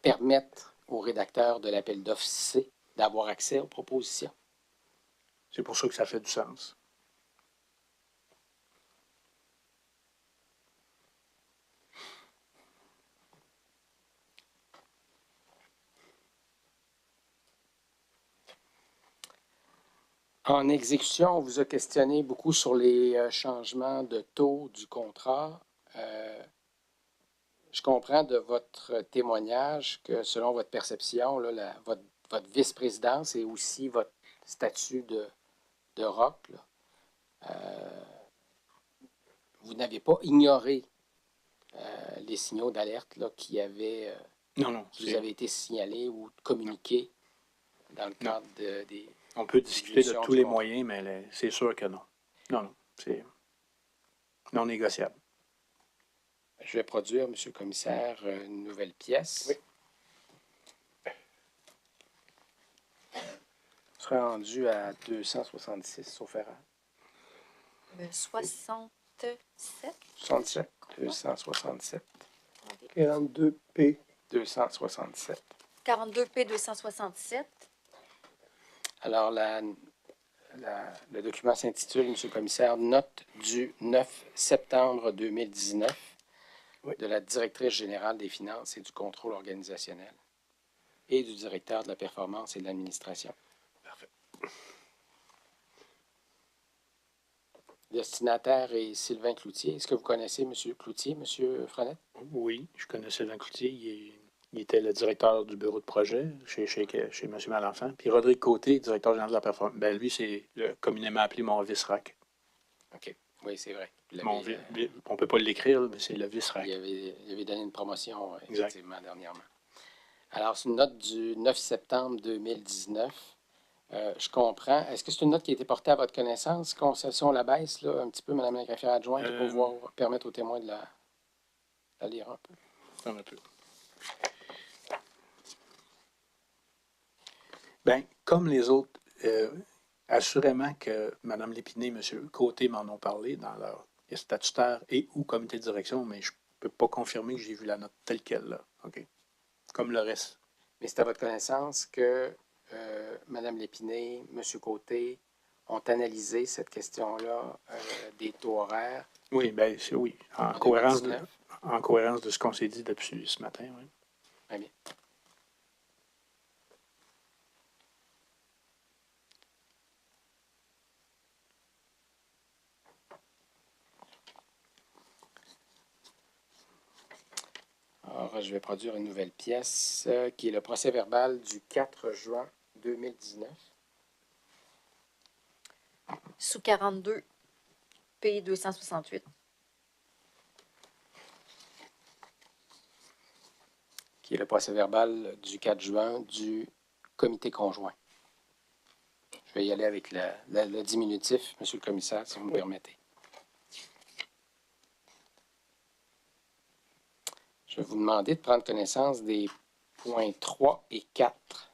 permettre aux rédacteurs de l'appel d'offres C d'avoir accès aux propositions. C'est pour ça que ça fait du sens. En exécution, on vous a questionné beaucoup sur les changements de taux du contrat. Je comprends de votre témoignage que, selon votre perception, là, votre vice-présidence et aussi votre statut de ROC, vous n'avez pas ignoré les signaux d'alerte qui avaient qui vous avaient été signalés ou communiqués dans le cadre des... On peut discuter de tous les moyens, mais c'est sûr que non. Non, c'est non négociable. Je vais produire, M. le commissaire, une nouvelle pièce. Oui. On sera rendu à 266, sauf erreur. 67. 67. 267. 42P. 267. 42P 267. Alors, le document s'intitule, M. le commissaire, Note du 9 septembre 2019 de la directrice générale des finances et du contrôle organisationnel et du directeur de la performance et de l'administration. Parfait. Le destinataire est Sylvain Cloutier. Est-ce que vous connaissez M. Cloutier, M. Frenette? Oui, je connais Sylvain Cloutier. Il était le directeur du bureau de projet chez M. Malenfant. Puis Rodrigue Côté, directeur général de la performance. Ben, lui, c'est communément appelé mon vice-RAC. OK. Oui, c'est vrai. On ne peut pas l'écrire, mais c'est le vice-RAC. Il avait donné une promotion, effectivement, dernièrement. Alors, c'est une note du 9 septembre 2019. Je comprends. Est-ce que c'est une note qui a été portée à votre connaissance? Concession la baisse, là, un petit peu, Mme la greffière adjointe, pour pouvoir permettre aux témoins de la lire un peu. Un peu. Bien, comme les autres, assurément que Mme Lépinay et M. Côté m'en ont parlé dans leur statutaire et ou comité de direction, mais je ne peux pas confirmer que j'ai vu la note telle qu'elle, là. OK? Comme le reste. Mais c'est à votre connaissance que Mme Lépinay, M. Côté ont analysé cette question-là des taux horaires Oui, bien, c'est oui. en 2019. En cohérence de ce qu'on s'est dit depuis ce matin, oui. Très bien. Alors, je vais produire une nouvelle pièce qui est le procès-verbal du 4 juin 2019. Sous 42 P 268. Qui est le procès-verbal du 4 juin du comité conjoint. Je vais y aller avec le diminutif, Monsieur le commissaire, si vous me permettez. Je vais vous demander de prendre connaissance des points 3 et 4.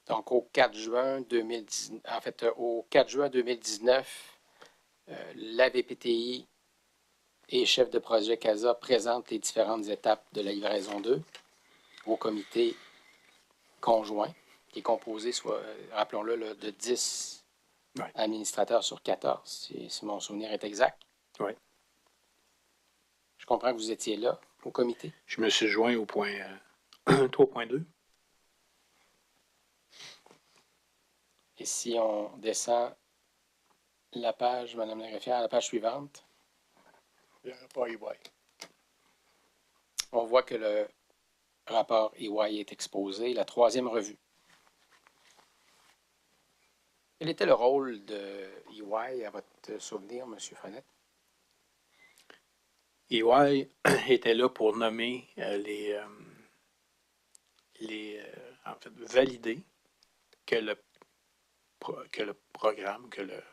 Donc, au 4 juin 2019, au 4 juin 2019, la VPTI et chef de projet CASA présentent les différentes étapes de la livraison 2 au comité conjoint, qui est composé, rappelons-le, de 10 administrateurs sur 14, si mon souvenir est exact. Oui. Je comprends que vous étiez là, au comité. Je me suis joint au point 3.2. Et si on descend la page, Mme la greffière, à la page suivante, Le rapport EY. on voit que le rapport EY est exposé, la 3e revue. Quel était le rôle de EY à votre souvenir, M. Frenette? EY était là pour nommer en fait, valider que le programme, que le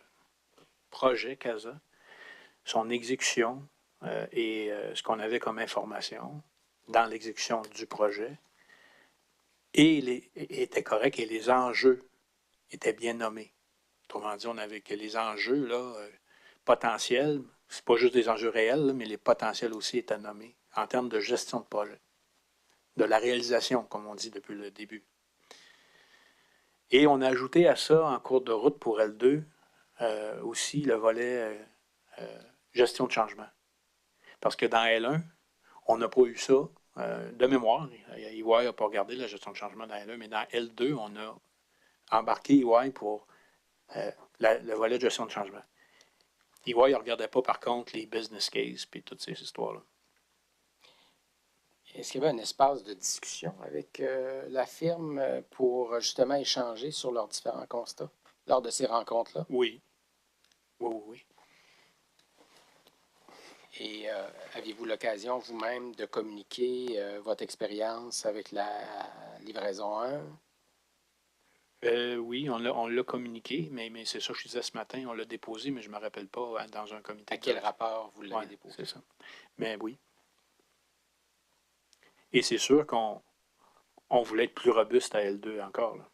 projet CASA, son exécution et ce qu'on avait comme information dans l'exécution du projet était correct et les enjeux étaient bien nommés. Autrement dit, on avait que les enjeux là, potentiels, c'est pas juste des enjeux réels, là, mais les potentiels aussi étaient nommés en termes de gestion de projet, de la réalisation, comme on dit depuis le début. Et on a ajouté à ça, en cours de route pour L2, aussi le volet gestion de changement. Parce que dans L1, on n'a pas eu ça de mémoire. EY n'a pas regardé la gestion de changement dans L1, mais dans L2, on a embarqué EY pour le volet de gestion de changement. EY ne regardait pas, par contre, les business cases et toutes ces histoires-là. Est-ce qu'il y avait un espace de discussion avec la firme pour justement échanger sur leurs différents constats lors de ces rencontres-là? Oui. Oui. Et aviez-vous l'occasion vous-même de communiquer votre expérience avec la livraison 1? Oui, on l'a communiqué, mais c'est ça que je disais ce matin, on l'a déposé, mais je ne me rappelle pas dans un comité. À quel rapport vous l'avez déposé? C'est ça. Mais oui. Et c'est sûr qu'on voulait être plus robuste à L2 encore. Là.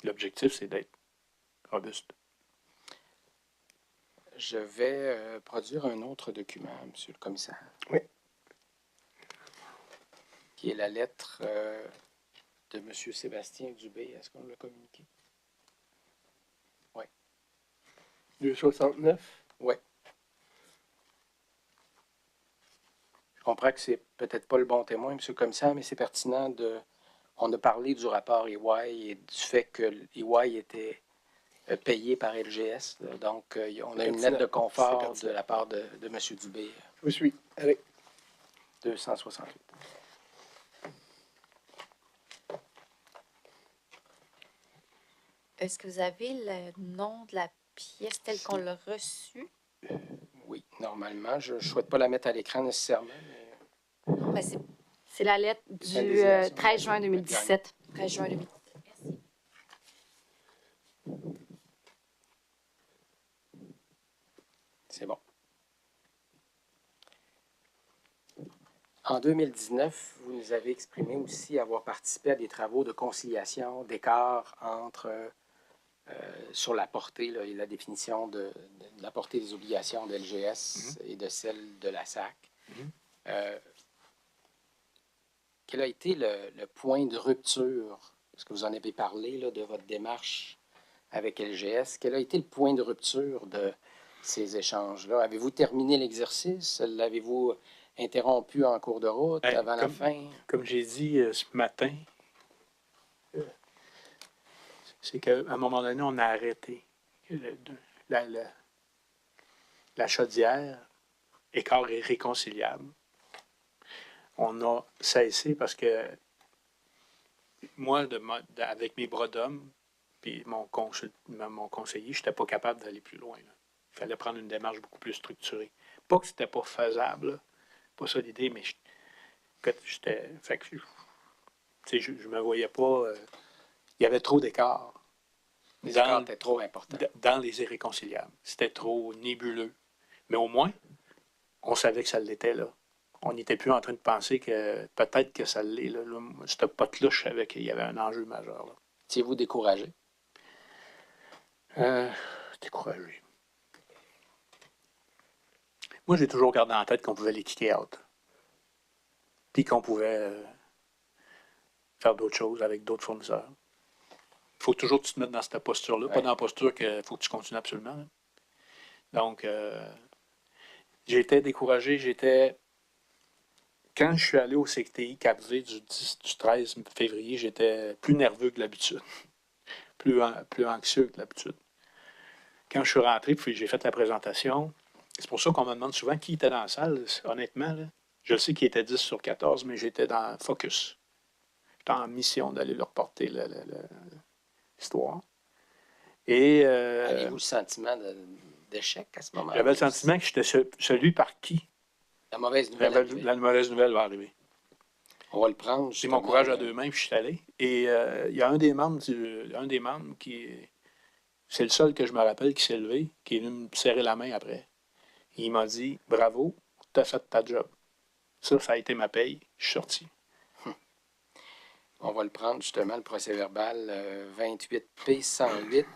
L'objectif, c'est d'être robuste. Je vais produire un autre document, Monsieur le commissaire. Oui. Qui est la lettre de M. Sébastien Dubé. Est-ce qu'on l'a communiqué? Oui. 269? Oui. Je comprends que c'est peut-être pas le bon témoin, M. le commissaire, mais c'est pertinent de... On a parlé du rapport EY et du fait que EY était payé par LGS. Donc, on a une lettre de confort de la part de M. Dubé. Je vous suis. Allez. 268. Est-ce que vous avez le nom de la pièce telle qu'on l'a reçue? Oui, normalement. Je ne souhaite pas la mettre à l'écran nécessairement. Mais... Ben, C'est la lettre C'est une du désignation. 13 juin 2017. 13 juin 2017. Merci. C'est bon. En 2019, vous nous avez exprimé aussi avoir participé à des travaux de conciliation d'écart entre sur la portée là, et la définition de la portée des obligations de l'LGS et de celle de la SAC. Quel a été le point de rupture? Parce que vous en avez parlé là, de votre démarche avec LGS. Quel a été le point de rupture de ces échanges-là? Avez-vous terminé l'exercice? L'avez-vous interrompu en cours de route Ben, avant la fin? Comme j'ai dit ce matin, c'est qu'à un moment donné, on a arrêté. La chaudière, écart irréconciliable. On a cessé parce que moi, avec mes bras d'homme, puis mon conseiller, je n'étais pas capable d'aller plus loin. Là. Il fallait prendre une démarche beaucoup plus structurée. Pas que c'était pas faisable, là. Pas ça l'idée, mais j'étais. Fait que, je me voyais pas. Il y avait trop d'écart. Les écarts étaient trop importants. Dans les irréconciliables. C'était trop nébuleux. Mais au moins, on savait que ça l'était là. On n'était plus en train de penser que peut-être que ça l'est. Là. C'était pas de là, je savais qu'il y avait un enjeu majeur. Là. Étiez-vous découragé? Découragé. Moi, j'ai toujours gardé en tête qu'on pouvait les kicker out. Puis qu'on pouvait faire d'autres choses avec d'autres fournisseurs. Il faut toujours que tu te mettes dans cette posture-là. Ouais. Pas dans la posture qu'il faut que tu continues absolument. Là. Donc, j'étais découragé. Quand je suis allé au CTI Cap-V du 13 février, j'étais plus nerveux que l'habitude. Plus anxieux que l'habitude. Quand je suis rentré, puis j'ai fait la présentation, c'est pour ça qu'on me demande souvent qui était dans la salle, honnêtement. Là. Je sais qu'il était 10 sur 14, mais j'étais dans focus. J'étais en mission d'aller leur porter l'histoire. Et aviez-vous le sentiment d'échec à ce moment-là? J'avais le sentiment que j'étais celui par qui la mauvaise nouvelle la mauvaise nouvelle va arriver. On va le prendre. J'ai mon courage à deux mains, puis je suis allé. Et il y a un des membres qui... C'est le seul que je me rappelle qui s'est levé, qui est venu me serrer la main après. Il m'a dit « Bravo, tu as fait ta job. » Ça a été ma paye. Je suis sorti. On va le prendre, justement, le procès-verbal 28P108.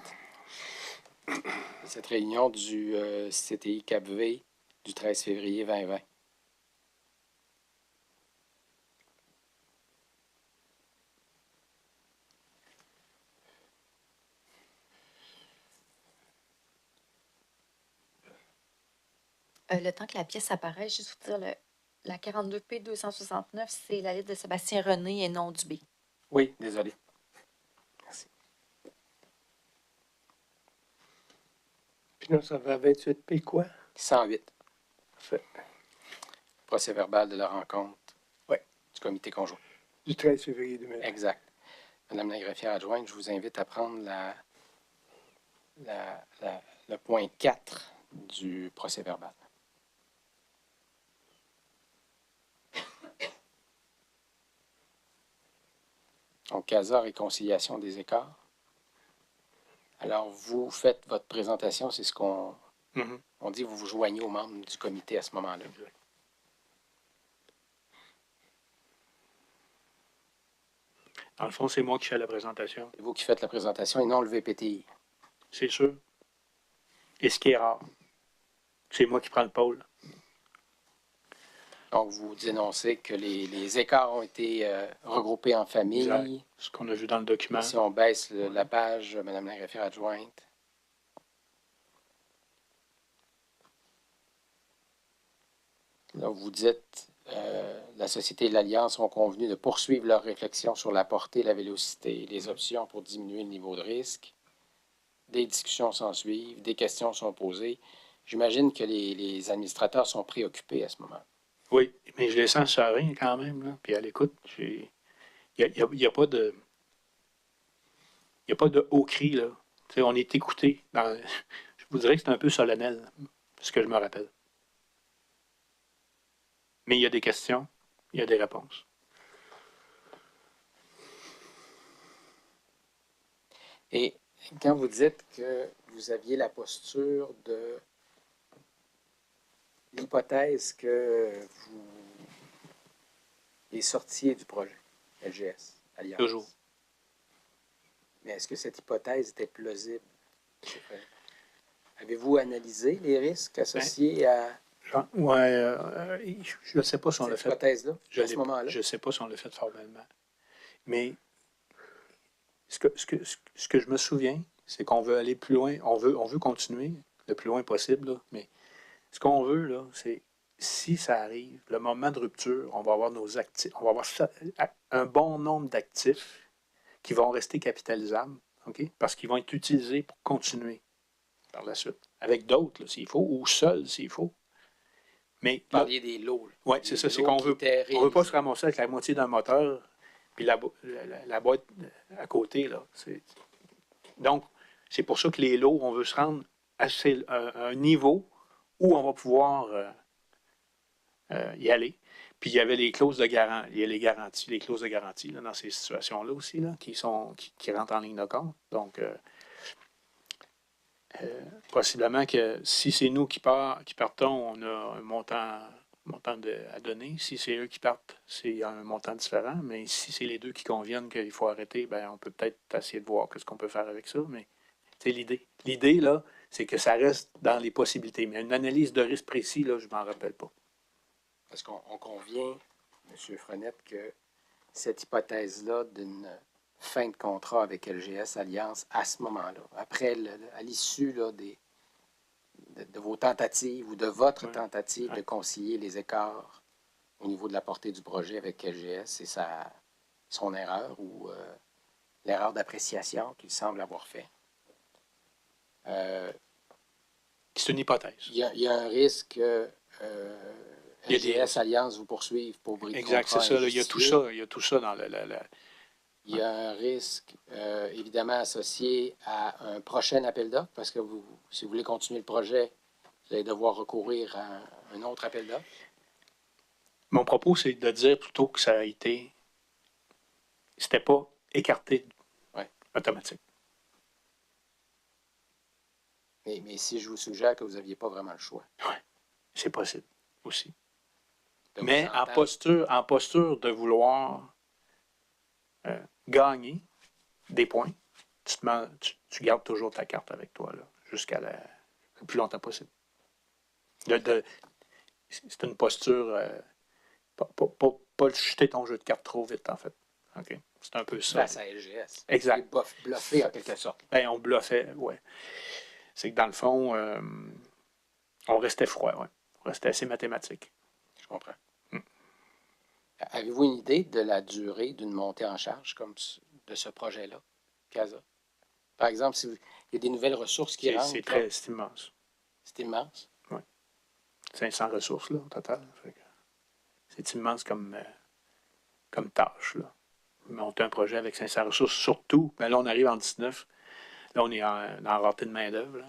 Cette réunion du CTI Cap-V du 13 février 2020. Le temps que la pièce apparaisse, juste vous dire, la 42P269, c'est la lettre de Sébastien René et non du B. Oui, désolé. Merci. Puis là, ça va 28P quoi? 108. Parfait. Procès-verbal de la rencontre. Oui. Du comité conjoint. Du 13 février 2020. Exact. Madame la greffière adjointe, je vous invite à prendre le point 4 du procès-verbal. Donc, CASA, réconciliation des écarts. Alors, vous faites votre présentation, c'est ce qu'on on dit, vous vous joignez aux membres du comité à ce moment-là. Dans le fond, c'est moi qui fais la présentation. C'est vous qui faites la présentation et non le VPTI. C'est sûr. Et ce qui est rare, c'est moi qui prends le pôle. Donc, vous dénoncez que les écarts ont été regroupés en famille. Exact. Ce qu'on a vu dans le document. Si on baisse la page, Madame la greffière adjointe. Là, vous dites, la Société et l'Alliance ont convenu de poursuivre leur réflexion sur la portée, la vélocité, les options pour diminuer le niveau de risque. Des discussions s'en suivent, des questions sont posées. J'imagine que les administrateurs sont préoccupés à ce moment. Oui, mais je les sens sereins quand même. Là. Puis à l'écoute, il n'y a pas de... Il n'y a pas de haut cri, là. T'sais, on est écouté. Je vous dirais que c'est un peu solennel, ce que je me rappelle. Mais il y a des questions, il y a des réponses. Et quand vous dites que vous aviez la posture de l'hypothèse que vous les sortiez du projet LGS, Alliance. Toujours. Mais est-ce que cette hypothèse était plausible? Avez-vous analysé les risques associés à Oui, je ne sais pas si on l'a cette fait. hypothèse-là, Je à ce l'ai- moment-là? Je ne sais pas si on l'a fait formellement. Mais ce que je me souviens, c'est qu'on veut aller plus loin. On veut continuer le plus loin possible, là, mais ce qu'on veut, là, c'est si ça arrive, le moment de rupture, on va avoir nos actifs, on va avoir un bon nombre d'actifs qui vont rester capitalisables, OK? Parce qu'ils vont être utilisés pour continuer par la suite. Avec d'autres, là, s'il faut, ou seuls, s'il faut. Mais Vous parliez des lots. oui, c'est ça, c'est qu'on veut pas se ramasser avec la moitié d'un moteur puis la boîte à côté, là. Donc, c'est pour ça que les lots, on veut se rendre à un niveau où on va pouvoir y aller. Puis il y avait les clauses de garantie, il y a les clauses de garantie là, dans ces situations-là aussi, là, qui rentrent en ligne de compte. Donc, possiblement que si c'est nous qui partons, on a un montant à donner. Si c'est eux qui partent, c'est un montant différent. Mais si c'est les deux qui conviennent qu'il faut arrêter, ben on peut peut-être essayer de voir ce qu'on peut faire avec ça. Mais c'est l'idée. L'idée, là, c'est que ça reste dans les possibilités. Mais une analyse de risque précis, là, je ne m'en rappelle pas. Parce qu'on convient, M. Frenette, que cette hypothèse-là d'une fin de contrat avec LGS Alliance à ce moment-là, après, à l'issue là, de vos tentatives ou de votre tentative de concilier les écarts au niveau de la portée du projet avec LGS, c'est son erreur ou l'erreur d'appréciation qu'il semble avoir fait. C'est une hypothèse. Il y a un risque que LGS Alliance vous poursuive pour bris de contrat. Exact, c'est ça. Là, il y a tout ça dans Il y a un risque, évidemment, associé à un prochain appel d'offres, parce que si vous voulez continuer le projet, vous allez devoir recourir à un autre appel d'offres. Mon propos, c'est de dire plutôt que ça a été... C'était pas écarté automatique. Mais si je vous suggère que vous n'aviez pas vraiment le choix. Oui, c'est possible aussi. De Mais en posture de vouloir gagner des points, tu gardes toujours ta carte avec toi là, jusqu'à le plus longtemps possible. C'est une posture... pas jeter ton jeu de cartes trop vite, en fait. Okay? C'est un peu ça. Face à LGS. Exact. Bluffé en quelque sorte. Ben, on bluffait, oui. C'est que dans le fond, on restait froid, ouais. On restait assez mathématique. Je comprends. Avez-vous une idée de la durée d'une montée en charge comme de ce projet-là, CASA? Par exemple, il y a des nouvelles ressources qui rentrent. C'est immense. C'est immense? Oui. 500 ressources, là, au total. C'est immense comme tâche, là. Monter un projet avec 500 ressources, surtout, ben là, on arrive en 19. Là, on est en rareté de main-d'œuvre.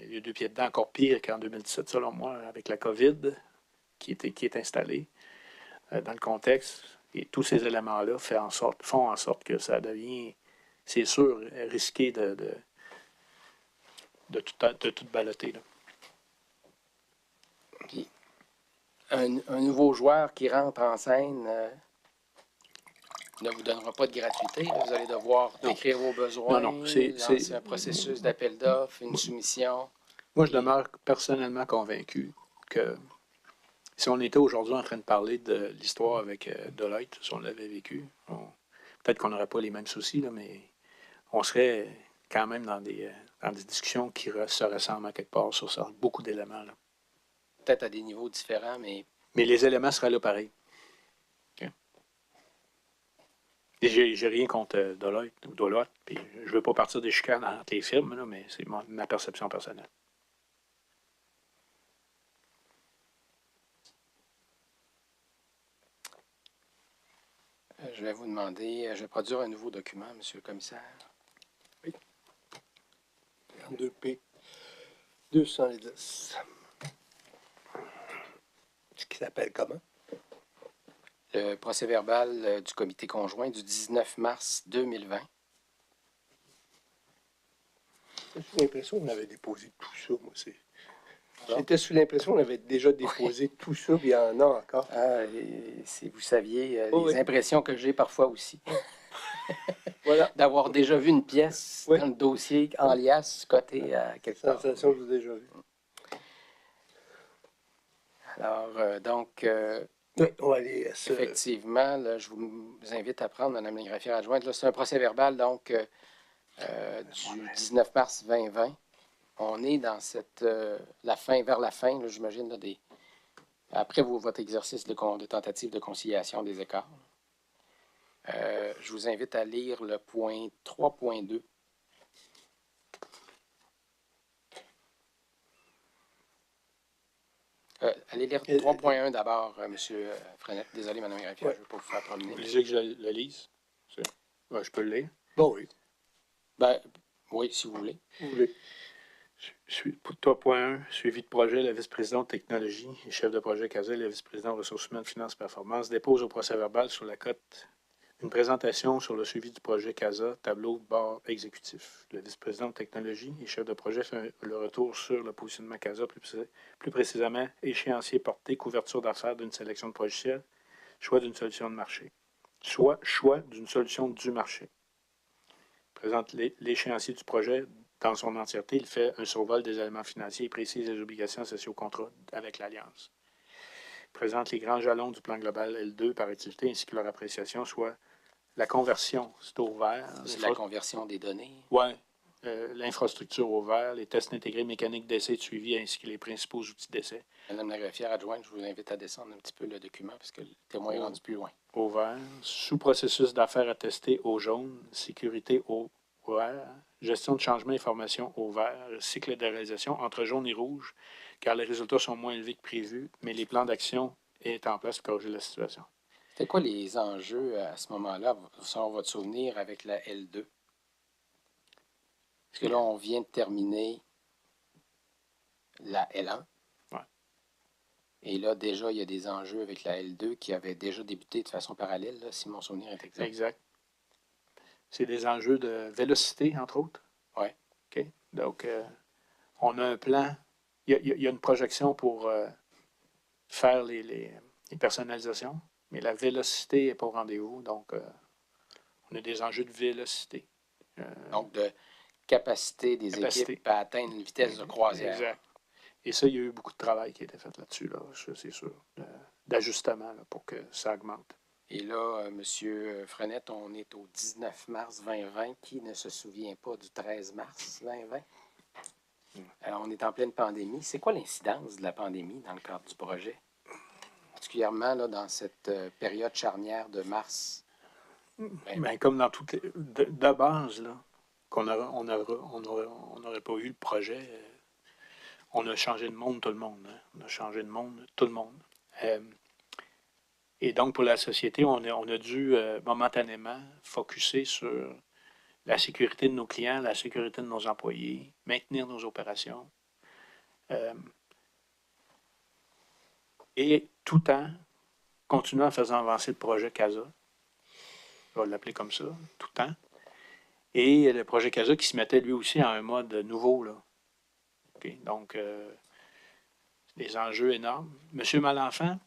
Il y a 2 pieds dedans, encore pire qu'en 2017, selon moi, avec la COVID qui est installée dans le contexte. Et tous ces éléments-là font en sorte que ça devient, c'est sûr, risqué de tout balloter. Là. Puis, un nouveau joueur qui rentre en scène ne vous donnera pas de gratuité. Là. Vous allez devoir décrire vos besoins, lancer un processus d'appel d'offres, une soumission. Moi, je demeure personnellement convaincu que si on était aujourd'hui en train de parler de l'histoire avec Deloitte, si on l'avait vécu, peut-être qu'on n'aurait pas les mêmes soucis, là, mais on serait quand même dans des discussions qui se ressemblent à quelque part sur ça, beaucoup d'éléments. Là. Peut-être à des niveaux différents, mais... Mais les éléments seraient là pareil. Okay. Et j'ai rien contre Deloitte, puis je ne veux pas partir des chicanes entre les firmes, là, mais c'est ma perception personnelle. Je vais vous demander, je vais produire un nouveau document, Monsieur le commissaire. Oui. 42P 210. Ce qui s'appelle comment? Le procès-verbal du comité conjoint du 19 mars 2020. J'étais sous l'impression qu'on avait déposé tout ça, moi. Bon. J'étais sous l'impression qu'on avait déjà déposé tout ça, puis il y en a encore. Ah, et si vous saviez Oh, les oui. impressions que j'ai parfois aussi, Voilà. d'avoir déjà vu une pièce Oui. dans le dossier en liasse cotée à quelque part. Sensation que j'ai déjà vue. Alors, donc, Oui, on va aller à ça. effectivement, là, je vous invite à prendre, Mme la greffière adjointe, là, c'est un procès verbal, donc, du 19 mars 2020. On est dans vers la fin, là, j'imagine, là, après votre exercice de tentative de conciliation des écarts. Je vous invite à lire le point 3.2. Allez lire 3.1 d'abord, M. Frenette. Désolé, Mme Greffière, je ne veux pas vous faire promener. Vous voulez que je le lise? Ouais, je peux le lire. Bon, oui. Ben, oui, si vous voulez. Vous voulez. Pour 3.1, suivi de projet, la vice-présidente technologie et chef de projet CASA, la vice-présidente ressources humaines, finances, performance, dépose au procès verbal sur la cote une présentation sur le suivi du projet CASA, tableau de bord exécutif. Le vice-président de technologie et chef de projet fait le retour sur le positionnement CASA, plus précisément échéancier porté, couverture d'affaires d'une sélection de logiciels, choix d'une solution de marché. Soit choix d'une solution du marché. Présente l'échéancier du projet dans son entièreté. Il fait un survol des éléments financiers et précise les obligations associées au contrat avec l'Alliance. Présente les grands jalons du plan global L2 par activité ainsi que leur appréciation, soit la conversion, c'est au vert. C'est la conversion des données. Oui. L'infrastructure au vert, les tests intégrés mécaniques d'essai de suivi ainsi que les principaux outils d'essai. Madame la greffière adjointe, je vous invite à descendre un petit peu le document parce que le témoin est rendu plus loin. Au vert. Sous-processus d'affaires à tester au jaune. Sécurité au vert. Gestion de changement information au vert. Cycle de réalisation entre jaune et rouge, car les résultats sont moins élevés que prévu, mais les plans d'action est en place pour corriger la situation. C'était quoi les enjeux à ce moment-là, selon votre souvenir, avec la L2? Parce que là, on vient de terminer la L1. Ouais. Et là, déjà, il y a des enjeux avec la L2 qui avaient déjà débuté de façon parallèle, là, si mon souvenir est exact. Exact. C'est des enjeux de vélocité, entre autres. Oui. OK. Donc, on a un plan. Il y a une projection pour faire les personnalisations, mais la vélocité n'est pas au rendez-vous. Donc, on a des enjeux de vélocité. Donc, de capacité des équipes à atteindre une vitesse de croisière. Exact. Et ça, il y a eu beaucoup de travail qui a été fait là-dessus, là, c'est sûr, d'ajustement là, pour que ça augmente. Et là, M. Frenette, on est au 19 mars 2020. Qui ne se souvient pas du 13 mars 2020? On est en pleine pandémie. C'est quoi l'incidence de la pandémie dans le cadre du projet? Particulièrement là, dans cette période charnière de mars. Bien, comme dans toutes les... De base, là, qu'on on n'aurait pas eu le projet, on a changé de monde, tout le monde. Hein? On a changé de monde, tout le monde. Et donc, pour la société, on a dû momentanément focusser sur la sécurité de nos clients, la sécurité de nos employés, maintenir nos opérations. Et tout en continuant à faire avancer le projet CASA. Je vais l'appeler comme ça, tout le temps. Et le projet CASA qui se mettait lui aussi en un mode nouveau. Là. Okay? Donc, des enjeux énormes. M. Malenfant,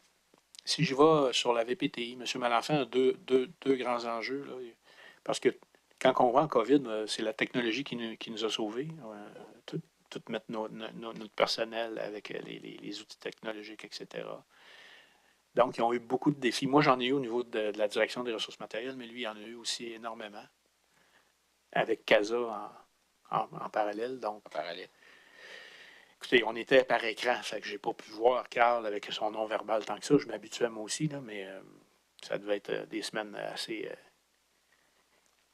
si je vais sur la VPTI, M. Malenfant a deux grands enjeux. Là, parce que quand on voit en COVID, c'est la technologie qui nous a sauvés. Tout mettre notre personnel avec les outils technologiques, etc. Donc, ils ont eu beaucoup de défis. Moi, j'en ai eu au niveau de la direction des ressources matérielles, mais lui, il en a eu aussi énormément avec CASA en parallèle. Donc, En parallèle. Écoutez, on était par écran, fait que j'ai pas pu voir Carl avec son nom verbal tant que ça. Je m'habituais moi aussi, là, mais ça devait être des semaines assez...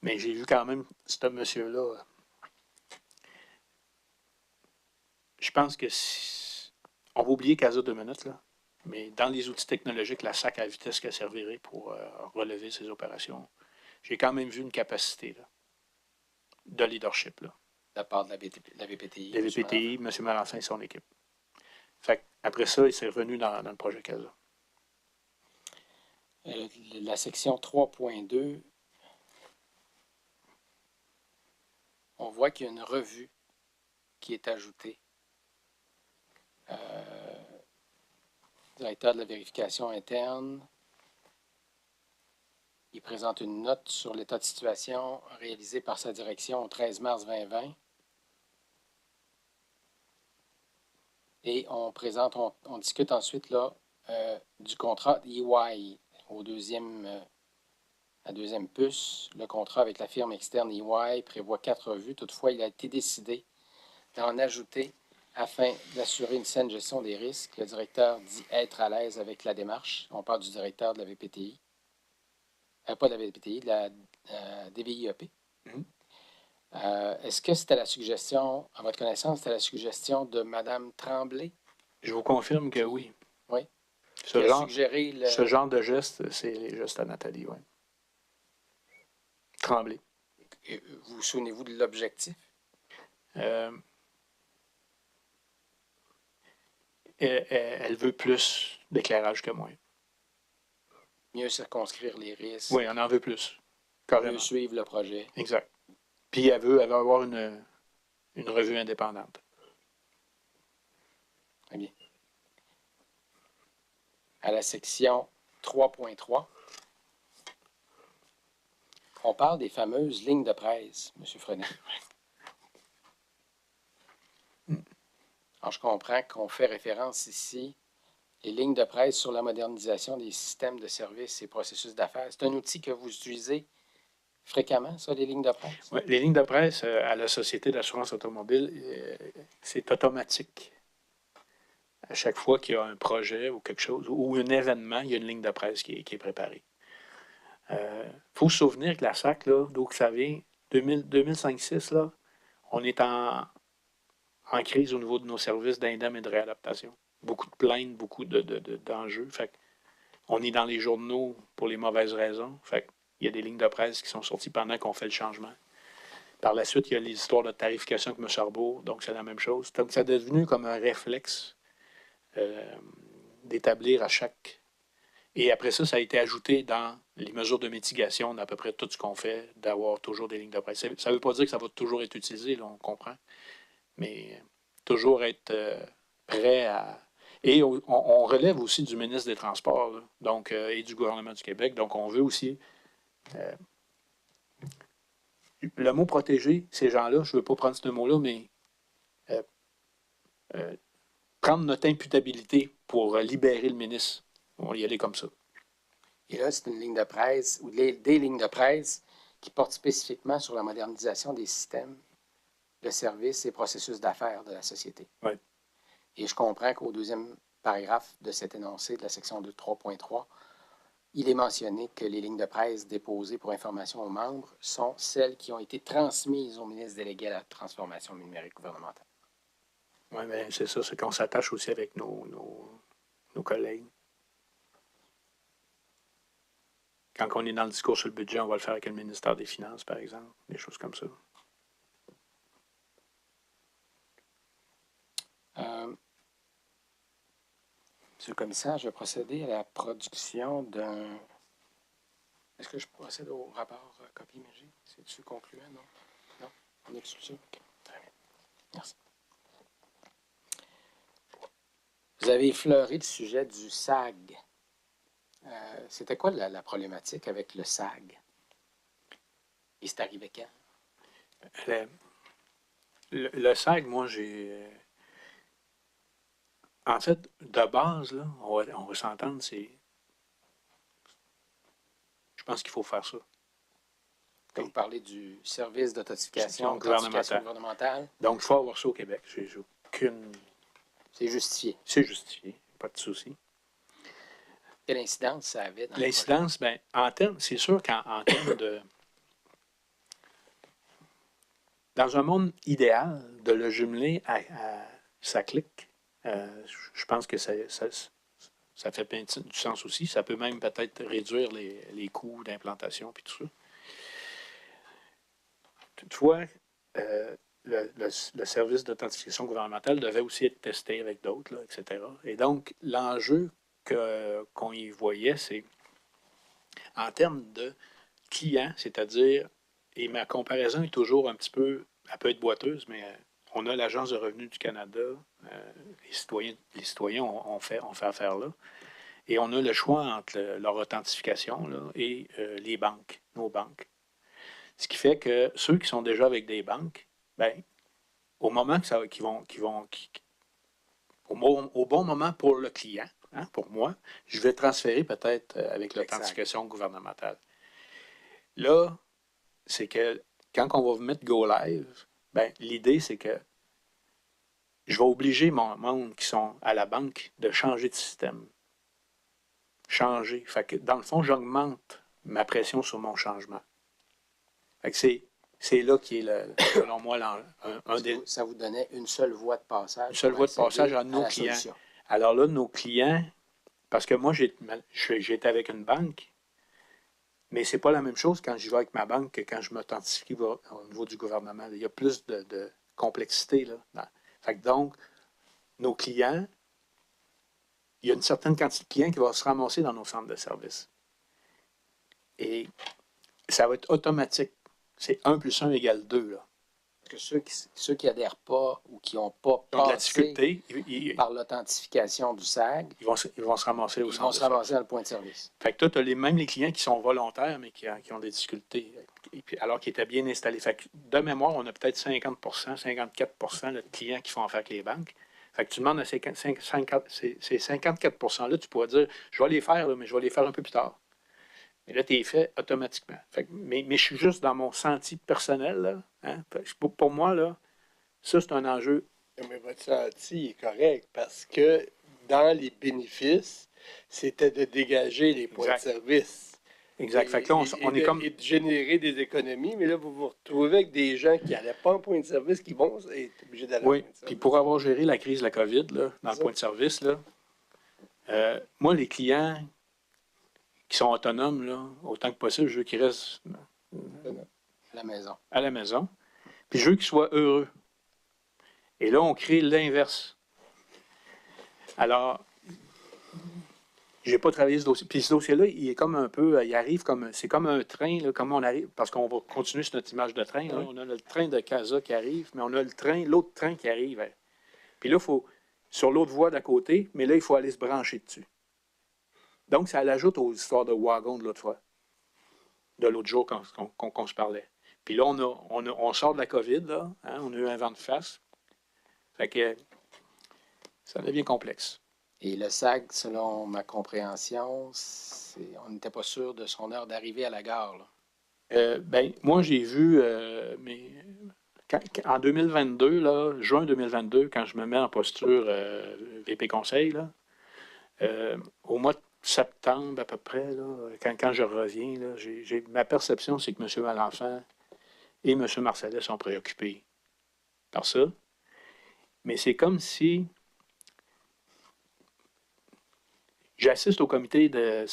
Mais j'ai vu quand même ce monsieur-là. Je pense que on va oublier CASA 2 minutes, là. Mais dans les outils technologiques, la SAC à vitesse qu'elle servirait pour relever ses opérations, j'ai quand même vu une capacité là, de leadership. Là. De la part de la VPTI. La VPTI, M. Malenfant et son équipe. Fait après ça, il s'est revenu dans le projet CASA. La section 3.2, on voit qu'il y a une revue qui est ajouté. Directeur de la vérification interne. Il présente une note sur l'état de situation réalisée par sa direction au 13 mars 2020. Et on discute ensuite là, du contrat EY la deuxième puce. Le contrat avec la firme externe EY prévoit 4 revues. Toutefois, il a été décidé d'en ajouter afin d'assurer une saine gestion des risques. Le directeur dit être à l'aise avec la démarche. On parle du directeur de la VPTI. Pas de la VPTI, de la DVIEP. Est-ce que c'était la suggestion, à votre connaissance, c'était la suggestion de Mme Tremblay? Je vous confirme que oui. Oui. Ce Qui a genre, suggéré le... ce genre de geste, c'est les gestes à Nathalie, oui. Tremblay. Vous souvenez-vous de l'objectif? Elle veut plus d'éclairage que moi. Mieux circonscrire les risques. Oui, on en veut plus. Carrément. Mieux suivre le projet. Exact. Puis elle veut avoir une revue indépendante. Très bien. À la section 3.3, on parle des fameuses lignes de presse, M. Frenet. Alors, je comprends qu'on fait référence ici les lignes de presse sur la modernisation des systèmes de services et processus d'affaires. C'est un outil que vous utilisez fréquemment, ça, les lignes de presse? Oui, les lignes de presse à la Société d'assurance automobile, c'est automatique. À chaque fois qu'il y a un projet ou quelque chose, ou un événement, il y a une ligne de presse qui est préparée. Faut se souvenir que la SAC, là, d'où que ça vient, 2005-6, là, on est en crise au niveau de nos services d'indemne et de réadaptation. Beaucoup de plaintes, beaucoup d'enjeux. Fait on est dans les journaux pour les mauvaises raisons. Fait il y a des lignes de presse qui sont sorties pendant qu'on fait le changement. Par la suite, il y a les histoires de tarification avec M. Arbour, donc c'est la même chose. Donc, ça est devenu comme un réflexe d'établir à chaque... Et après ça, ça a été ajouté dans les mesures de mitigation d'à peu près tout ce qu'on fait, d'avoir toujours des lignes de presse. Ça ne veut pas dire que ça va toujours être utilisé, là, on comprend, mais toujours être prêt à... Et on relève aussi du ministre des Transports, là, donc, et du gouvernement du Québec, donc on veut aussi... le mot protéger, ces gens-là, je ne veux pas prendre ce mot-là, mais prendre notre imputabilité pour libérer le ministre. On va y aller comme ça. Et là, c'est une ligne de presse, ou des lignes de presse qui portent spécifiquement sur la modernisation des systèmes de services et processus d'affaires de la société. Oui. Et je comprends qu'au deuxième paragraphe de cet énoncé de la section 3.3, il est mentionné que les lignes de presse déposées pour information aux membres sont celles qui ont été transmises au ministre délégué à la transformation numérique gouvernementale. Oui, bien, c'est ça, c'est qu'on s'attache aussi avec nos collègues. Quand on est dans le discours sur le budget, on va le faire avec le ministère des Finances, par exemple, des choses comme ça. Monsieur le commissaire, je vais procéder à la production d'un... Est-ce que je procède au rapport copie imagée? C'est-tu concluant? Non? Non? On exclut ça? OK. Très bien. Merci. Vous avez effleuré le sujet du SAG. C'était quoi la problématique avec le SAG? Et c'est arrivé quand? Le SAG, moi, j'ai... En fait, de base, là, on va s'entendre, c'est... Je pense qu'il faut faire ça. Quand vous parlez du service d'authentification gouvernementale. Donc, il faut avoir ça au Québec. J'ai aucune... C'est justifié. C'est justifié, pas de souci. Quelle incidence ça avait dans l'incidence, bien, c'est sûr qu'en termes de... Dans un monde idéal, de le jumeler à ça clique, je pense que ça fait du sens aussi. Ça peut même peut-être réduire les coûts d'implantation et tout ça. Toutefois, le service d'authentification gouvernementale devait aussi être testé avec d'autres, là, etc. Et donc, l'enjeu qu'on y voyait, c'est en termes de clients, c'est-à-dire, et ma comparaison est toujours un petit peu, elle peut être boiteuse, mais on a l'Agence de revenus du Canada, les citoyens ont fait affaire là, et on a le choix entre leur authentification là, et les banques, nos banques. Ce qui fait que ceux qui sont déjà avec des banques, ben, au moment au bon moment pour le client, hein, pour moi, je vais transférer peut-être avec l'authentification gouvernementale. Là, c'est que quand on va mettre Go Live, ben, l'idée, c'est que je vais obliger mon monde qui sont à la banque de changer de système. Changer. Fait que, dans le fond, j'augmente ma pression sur mon changement. Fait que c'est là qui est, selon moi, un des... Ça vous donnait une seule voie de passage. Une seule voie de passage à nos clients. Solution. Alors là, nos clients, parce que moi, j'étais avec une banque, mais c'est pas la même chose quand j'y vais avec ma banque que quand je m'authentifie au niveau du gouvernement. Il y a plus de complexité, là. Fait que donc, nos clients, il y a une certaine quantité de clients qui vont se ramasser dans nos centres de services. Et ça va être automatique. C'est 1 + 1 = 2, là. Parce que ceux qui adhèrent pas ou qui n'ont pas Donc, la passé difficulté, par l'authentification du SAG, ils vont se ramasser au ils centre vont de se service. ramasser dans le point de service. Fait que toi, tu as même les clients qui sont volontaires, mais qui ont des difficultés, alors qu'ils étaient bien installés. Fait que, de mémoire, on a peut-être 50 54 de clients qui font affaire avec les banques. Fait que tu demandes à ces 54 %-là, tu pourrais dire, je vais les faire, là, mais je vais les faire un peu plus tard. Mais là, tu es fait automatiquement. Fait que, mais je suis juste dans mon senti personnel, là, hein. Pour moi, là, ça, c'est un enjeu. Mais votre senti est correct parce que dans les bénéfices, c'était de dégager les points Exact. de service. Exact. Fait que là, on est comme... Et de générer des économies, mais là, vous vous retrouvez avec des gens qui n'allaient pas en point de service, qui vont être obligés d'aller en Oui, point de puis service. pour avoir géré la crise de la COVID, là, dans le point de service, là, moi, les clients qui sont autonomes, là, autant que possible, je veux qu'ils restent À la maison. à la maison, puis je veux qu'ils soient heureux. Et là, on crée l'inverse. Alors, j'ai pas travaillé ce dossier. Puis ce dossier-là, il est comme un peu, il arrive comme, c'est comme un train, là, comme on arrive, parce qu'on va continuer sur notre image de train. Là. On a le train de Casa qui arrive, mais on a l'autre train qui arrive. Hein. Puis là, il faut, sur l'autre voie d'à côté, mais là, il faut aller se brancher dessus. Donc, ça l'ajoute aux histoires de wagon de l'autre fois, de l'autre jour qu'on se parlait. Puis là, on sort de la COVID, là, hein, on a eu un vent de face. Fait que ça devient complexe. Et le SAG, selon ma compréhension, on n'était pas sûr de son heure d'arrivée à la gare. Là. Moi, j'ai vu, en 2022, là, juin 2022, quand je me mets en posture VP Conseil, là, au mois de septembre à peu près, là, quand je reviens, là, ma perception, c'est que M. Malenfant et M. Marcellet sont préoccupés par ça. Mais c'est comme si j'assiste au comité de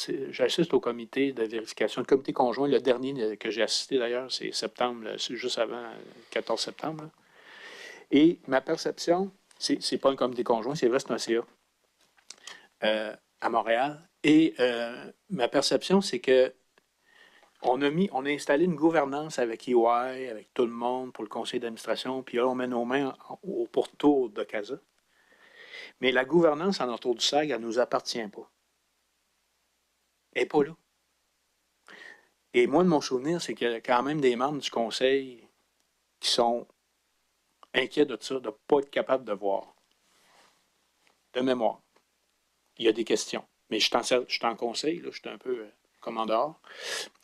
vérification, le comité conjoint, le dernier que j'ai assisté d'ailleurs, c'est septembre, c'est juste avant le 14 septembre. Là. Et ma perception, c'est pas un comité conjoint, c'est vrai, c'est un CA à Montréal. Et ma perception, c'est que on a installé une gouvernance avec EY, avec tout le monde pour le conseil d'administration, puis là, on met nos mains au pourtour de Casa. Mais la gouvernance en entour du SAG, elle ne nous appartient pas. Elle n'est pas là. Et moi, de mon souvenir, c'est qu'il y a quand même des membres du conseil qui sont inquiets de ça, de ne pas être capables de voir. De mémoire. Il y a des questions. Mais je suis en conseil, là, je suis un peu commandeur,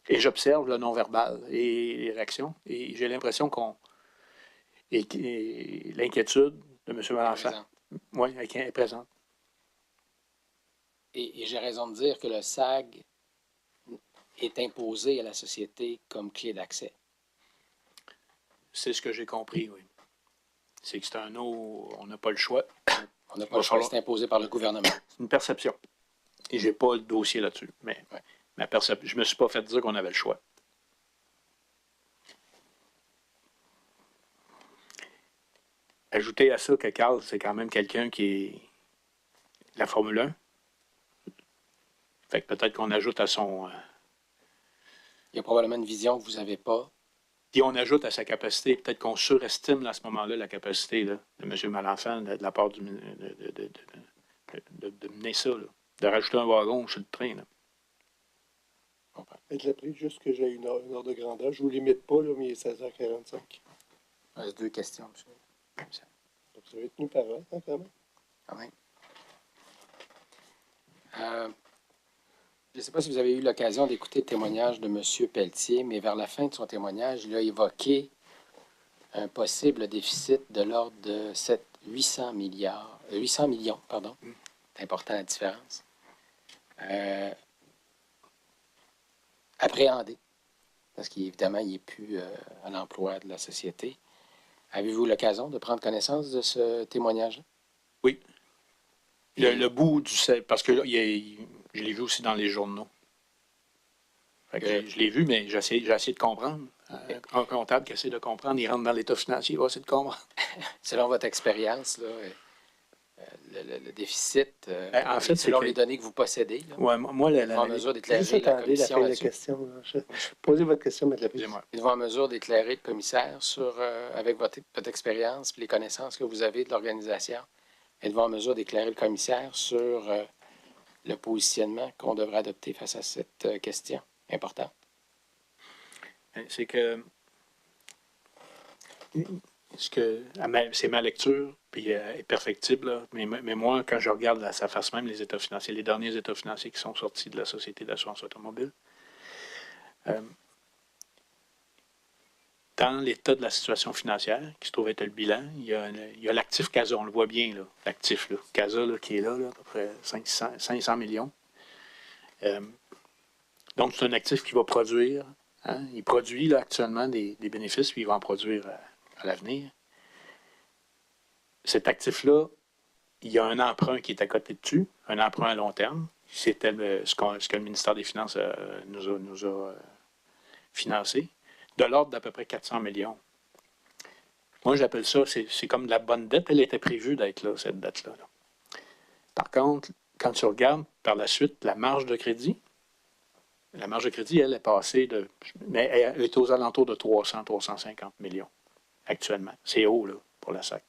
et j'observe le non-verbal et les réactions. Et j'ai l'impression et l'inquiétude de M. Malenfant, oui, est présente. Et j'ai raison de dire que le SAG est imposé à la société comme clé d'accès. C'est ce que j'ai compris, oui. C'est que c'est un eau, on n'a pas le choix. On n'a pas le choix, c'est imposé par le gouvernement. C'est une perception. Et j'ai pas le dossier là-dessus. Mais je me suis pas fait dire qu'on avait le choix. Ajouter à ça que Carl, c'est quand même quelqu'un qui est la Formule 1. Fait que peut-être qu'on ajoute à son... Il y a probablement une vision que vous n'avez pas. Et on ajoute à sa capacité, peut-être qu'on surestime à ce moment-là la capacité là, de M. Malenfant de la part de mener ça, là, de rajouter un wagon sur le train. Là. Faites-le prix juste que j'ai une heure de grandeur. Je ne vous limite pas, là, mais il est 16h45. Il reste 2 questions, monsieur. Donc, vous avez tenu parole, hein, quand même. Quand même. Je ne sais pas si vous avez eu l'occasion d'écouter le témoignage de M. Pelletier, mais vers la fin de son témoignage, il a évoqué un possible déficit de l'ordre de 800 millions, pardon. C'est important la différence. Appréhendé, parce qu'évidemment, il n'est plus à l'emploi de la société. Avez-vous l'occasion de prendre connaissance de ce témoignage? Oui. Le bout du... Parce que là, je l'ai vu aussi dans les journaux. Fait que je l'ai vu, mais j'ai essayé de comprendre. Un comptable qui essaie de comprendre, il rentre dans l'état financier, il va essayer de comprendre. Selon votre expérience, là, le déficit, en fait, selon les données que vous possédez, là, ouais, moi, êtes-vous en mesure d'éclairer Juste la attendez la commission fin de la là-dessus? question. Là. Posez votre question, M. Lapierre. Excusez-moi. Êtes-vous en mesure d'éclairer le commissaire sur, avec votre expérience et les connaissances que vous avez de l'organisation? Êtes-vous en mesure d'éclairer le commissaire sur le positionnement qu'on devrait adopter face à cette question importante? C'est que c'est ma lecture, puis elle est perfectible, là. Mais moi, quand je regarde sa face même les états financiers, les derniers états financiers qui sont sortis de la Société d'assurance automobile, dans l'état de la situation financière, qui se trouve être le bilan, il y a l'actif CASA, on le voit bien, là, l'actif là, CASA là, qui est là, à peu près 500 millions. Donc, c'est un actif qui va produire. Hein, il produit là, actuellement des bénéfices, puis il va en produire à l'avenir. Cet actif-là, il y a un emprunt qui est à côté dessus, un emprunt à long terme. C'était ce que le ministère des Finances nous a financé, de l'ordre d'à peu près 400 millions. Moi, j'appelle ça, c'est comme de la bonne dette. Elle était prévue d'être là, cette dette-là. Là. Par contre, quand tu regardes par la suite la marge de crédit, elle est passée mais elle est aux alentours de 300-350 millions actuellement. C'est haut, là, pour la SAC.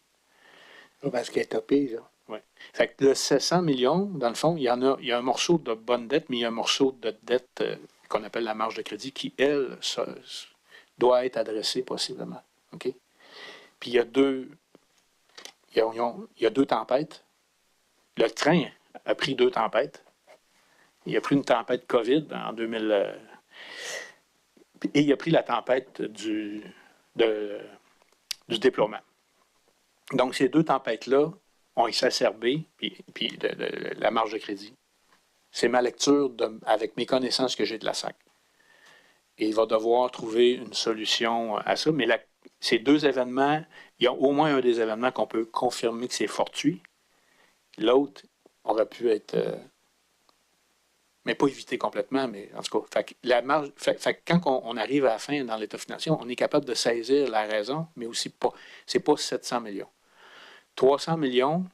Parce qu'elle est topée, là. Oui. Fait que le 700 millions, dans le fond, il y a un morceau de bonne dette, mais il y a un morceau de dette qu'on appelle la marge de crédit qui, elle, doit être adressée possiblement. OK? Puis il y a deux tempêtes. Le train a pris 2 tempêtes. Il a pris une tempête COVID en 2000. Et il a pris la tempête du déploiement. Donc, ces 2 tempêtes-là ont exacerbé puis la marge de crédit. C'est ma lecture avec mes connaissances que j'ai de la SAC. Et il va devoir trouver une solution à ça. Mais ces 2 événements, il y a au moins un des événements qu'on peut confirmer que c'est fortuit. L'autre aurait pu être... mais pas évité complètement, mais en tout cas, la marge, quand on arrive à la fin dans l'état financier, on est capable de saisir la raison, mais aussi pas. C'est pas 700 millions. 300 millions,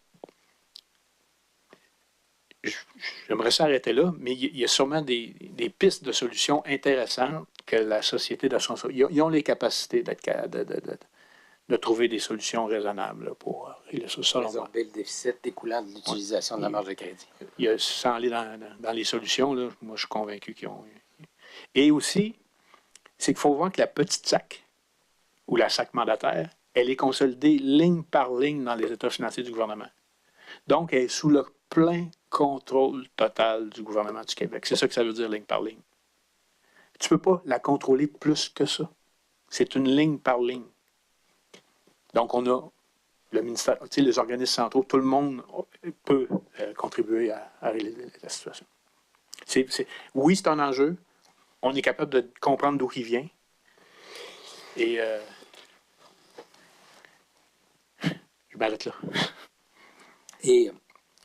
j'aimerais s'arrêter là, mais il y a sûrement des pistes de solutions intéressantes que la Société d'assurance. Ils ont les capacités de trouver des solutions raisonnables là, pour régler ça, selon moi. Résorber le déficit découlant de l'utilisation de la marge de crédit. Sans aller dans les solutions, là, moi je suis convaincu qu'ils ont. Et aussi, c'est qu'il faut voir que la petite SAC, ou la SAC mandataire, elle est consolidée ligne par ligne dans les états financiers du gouvernement. Donc, elle est sous le plein contrôle total du gouvernement du Québec. C'est ça que ça veut dire, ligne par ligne. Tu ne peux pas la contrôler plus que ça. C'est une ligne par ligne. Donc, on a le ministère, les organismes centraux, tout le monde peut contribuer à régler la situation. Oui, c'est un enjeu. On est capable de comprendre d'où il vient. Et je m'arrête là. Et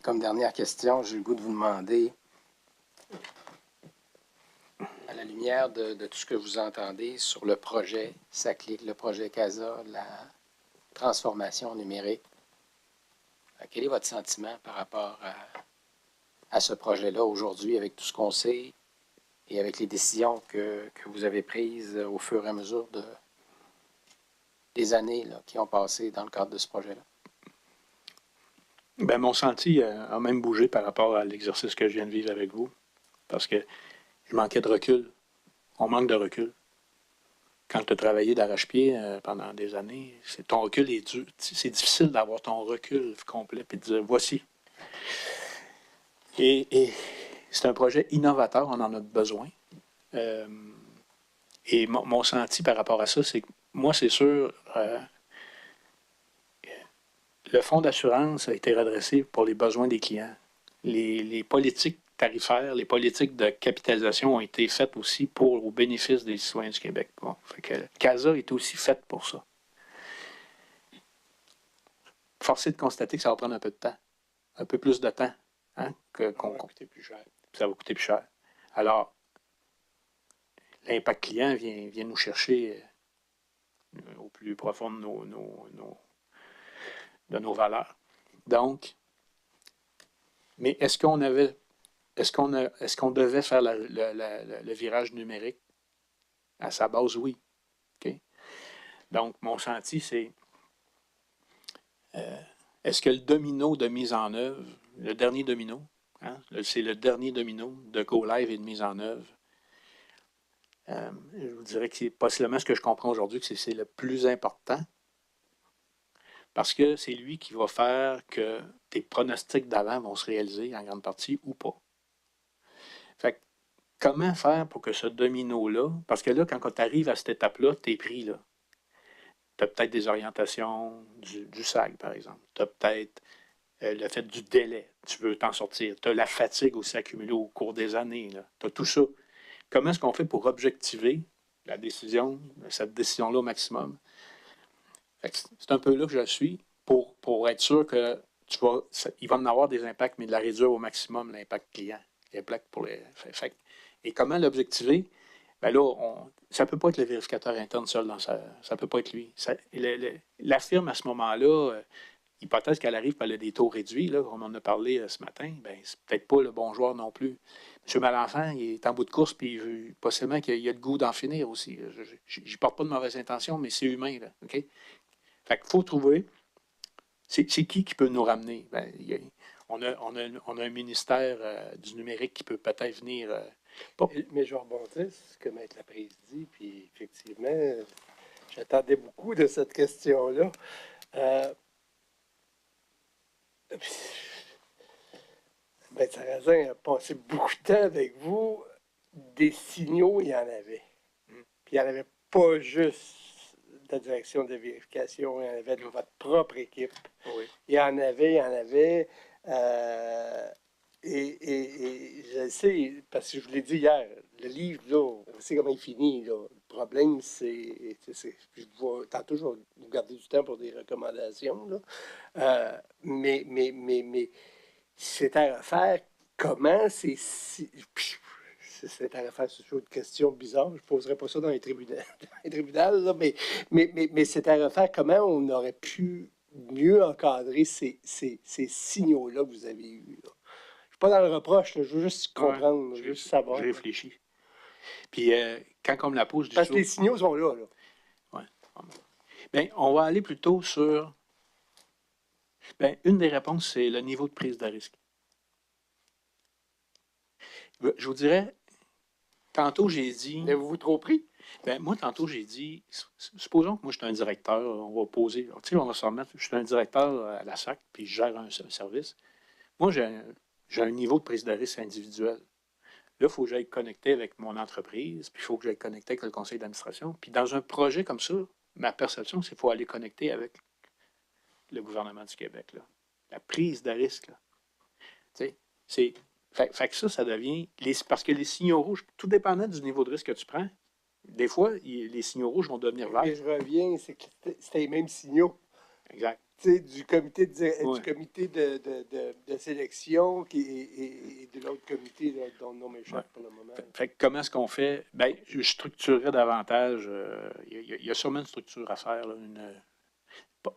comme dernière question, j'ai le goût de vous demander, à la lumière de tout ce que vous entendez sur le projet SACLIC, le projet CASA, la transformation numérique, quel est votre sentiment par rapport à ce projet-là aujourd'hui, avec tout ce qu'on sait et avec les décisions que vous avez prises au fur et à mesure des années là, qui ont passé dans le cadre de ce projet-là? Ben, mon senti a même bougé par rapport à l'exercice que je viens de vivre avec vous, parce que je manquais de recul. On manque de recul. Quand tu as travaillé d'arrache-pied pendant des années, ton recul est dur. C'est difficile d'avoir ton recul complet et de dire voici. Et c'est un projet innovateur, on en a besoin. Et mon senti par rapport à ça, c'est que moi, c'est sûr, le fonds d'assurance a été redressé pour les besoins des clients. Les politiques tarifaires, les politiques de capitalisation ont été faites aussi au bénéfice des citoyens du Québec. Bon, fait que CASA est aussi faite pour ça. Force est de constater que ça va prendre un peu de temps, un peu plus de temps. Hein, Ça va coûter plus cher. Ça va coûter plus cher. Alors, l'impact client vient nous chercher au plus profond de nos valeurs. Donc, mais est-ce qu'on devait faire le virage numérique? À sa base, oui. Okay? Donc, mon senti, c'est est-ce que le domino de mise en œuvre, le dernier domino, hein, c'est le dernier domino de Go Live et de mise en œuvre, je vous dirais que c'est possiblement ce que je comprends aujourd'hui, que c'est le plus important, parce que c'est lui qui va faire que tes pronostics d'avant vont se réaliser en grande partie ou pas. Fait que, comment faire pour que ce domino-là, parce que là, quand tu arrives à cette étape-là, tu es pris là. Tu as peut-être des orientations du SAG, par exemple. Tu as peut-être le fait du délai. Tu veux t'en sortir. Tu as la fatigue aussi accumulée au cours des années. Tu as tout ça. Comment est-ce qu'on fait pour objectiver la décision, cette décision-là au maximum? C'est un peu là que je suis pour être sûr que il va en avoir des impacts, mais de la réduire au maximum, l'impact client. L'impact pour les. Et comment l'objectiver? Ben là, ça ne peut pas être le vérificateur interne seul dans ça ne peut pas être lui. La firme, à ce moment-là, hypothèse qu'elle arrive par des taux réduits, là, comme on en a parlé ce matin, ben, c'est peut-être pas le bon joueur non plus. M. Malenfant, il est en bout de course, puis possiblement qu'il a le goût d'en finir aussi. Je n'y porte pas de mauvaises intentions, mais c'est humain. Là, OK? Fait qu'il faut trouver, c'est qui peut nous ramener? Ben, on a un ministère du numérique qui peut peut-être venir. Mais je rebondis sur ce que Maître Laprise dit, puis effectivement, j'attendais beaucoup de cette question-là. Ben, Sarrazin a passé beaucoup de temps avec vous. Des signaux, il y en avait. Puis il n'y en avait pas juste de la direction de vérification, il y en avait de votre propre équipe. Oui. Il y en avait. Et je sais, parce que je vous l'ai dit hier, le livre, là, on sait comment il finit. Là. Le problème, tantôt, je vais vous garder du temps pour des recommandations. Là. Mais c'est à refaire. Comment c'est à refaire, c'est une question bizarre. Je ne poserai pas ça dans les tribunaux, là, mais c'est à refaire. Comment on aurait pu mieux encadrer ces signaux-là que vous avez eus? Là. Je ne suis pas dans le reproche, là, je veux juste comprendre, je veux juste savoir. Je réfléchis. Puis quand on me la pose du parce que les signaux sont là. Oui. Bien, on va aller plutôt sur. Bien, une des réponses, c'est le niveau de prise de risque. Je vous dirais, tantôt j'ai dit. Avez-vous trop pris? Bien, moi, tantôt j'ai dit, supposons que moi je suis un directeur, on va poser, tu sais, on va se remettre, je suis un directeur à la SAC, puis je gère un service. Moi, j'ai un niveau de prise de risque individuel. Là, il faut que j'aille connecter avec mon entreprise, puis il faut que j'aille connecter avec le conseil d'administration. Puis dans un projet comme ça, ma perception, c'est qu'il faut aller connecter avec le gouvernement du Québec. Là. La prise de risque. Là. Tu sais, c'est. Fait que ça devient. Parce que les signaux rouges, tout dépendant du niveau de risque que tu prends, des fois, les signaux rouges vont devenir verts. Et je reviens, c'est que c'était les mêmes signaux. Exact. Du comité du comité de sélection et de l'autre comité là, dont le nom m'échappe pour le moment. Fait que comment est-ce qu'on fait? Bien, je structurerais davantage. Il y a sûrement une structure à faire. Là,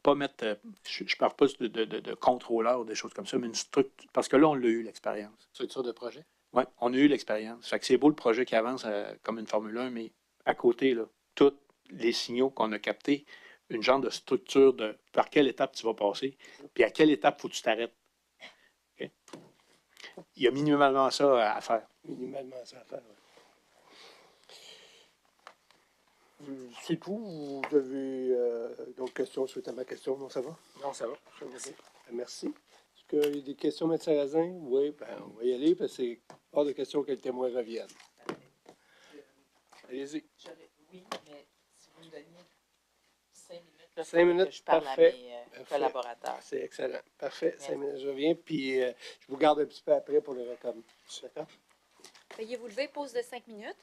pas mettre. Je ne parle pas de contrôleur ou des choses comme ça, mais une structure. Parce que là, on l'a eu, l'expérience. Structure de projet? Oui, on a eu l'expérience. Fait que c'est beau le projet qui avance comme une Formule 1, mais à côté, là, tous les signaux qu'on a captés, une genre de structure de par quelle étape tu vas passer, puis à quelle étape faut que tu t'arrêtes. OK? Il y a minimalement ça à faire. Minimalement ça à faire. Ouais. C'est tout? Vous avez d'autres questions suite à ma question? Non, ça va? Non, ça va. Merci. Merci. Est-ce qu'il y a des questions, M. Sarrazin? Oui, ben, on va y aller parce que c'est hors de question que le témoin revienne. Allez-y. Oui, mais si vous me donniez 5 minutes, là, 5 minutes, que je parle parfait. à mes Parfait. collaborateurs. C'est excellent. Parfait. Merci. 5 minutes, je reviens. Puis je vous garde un petit peu après pour le recom. D'accord? Veuillez vous lever, pause de 5 minutes.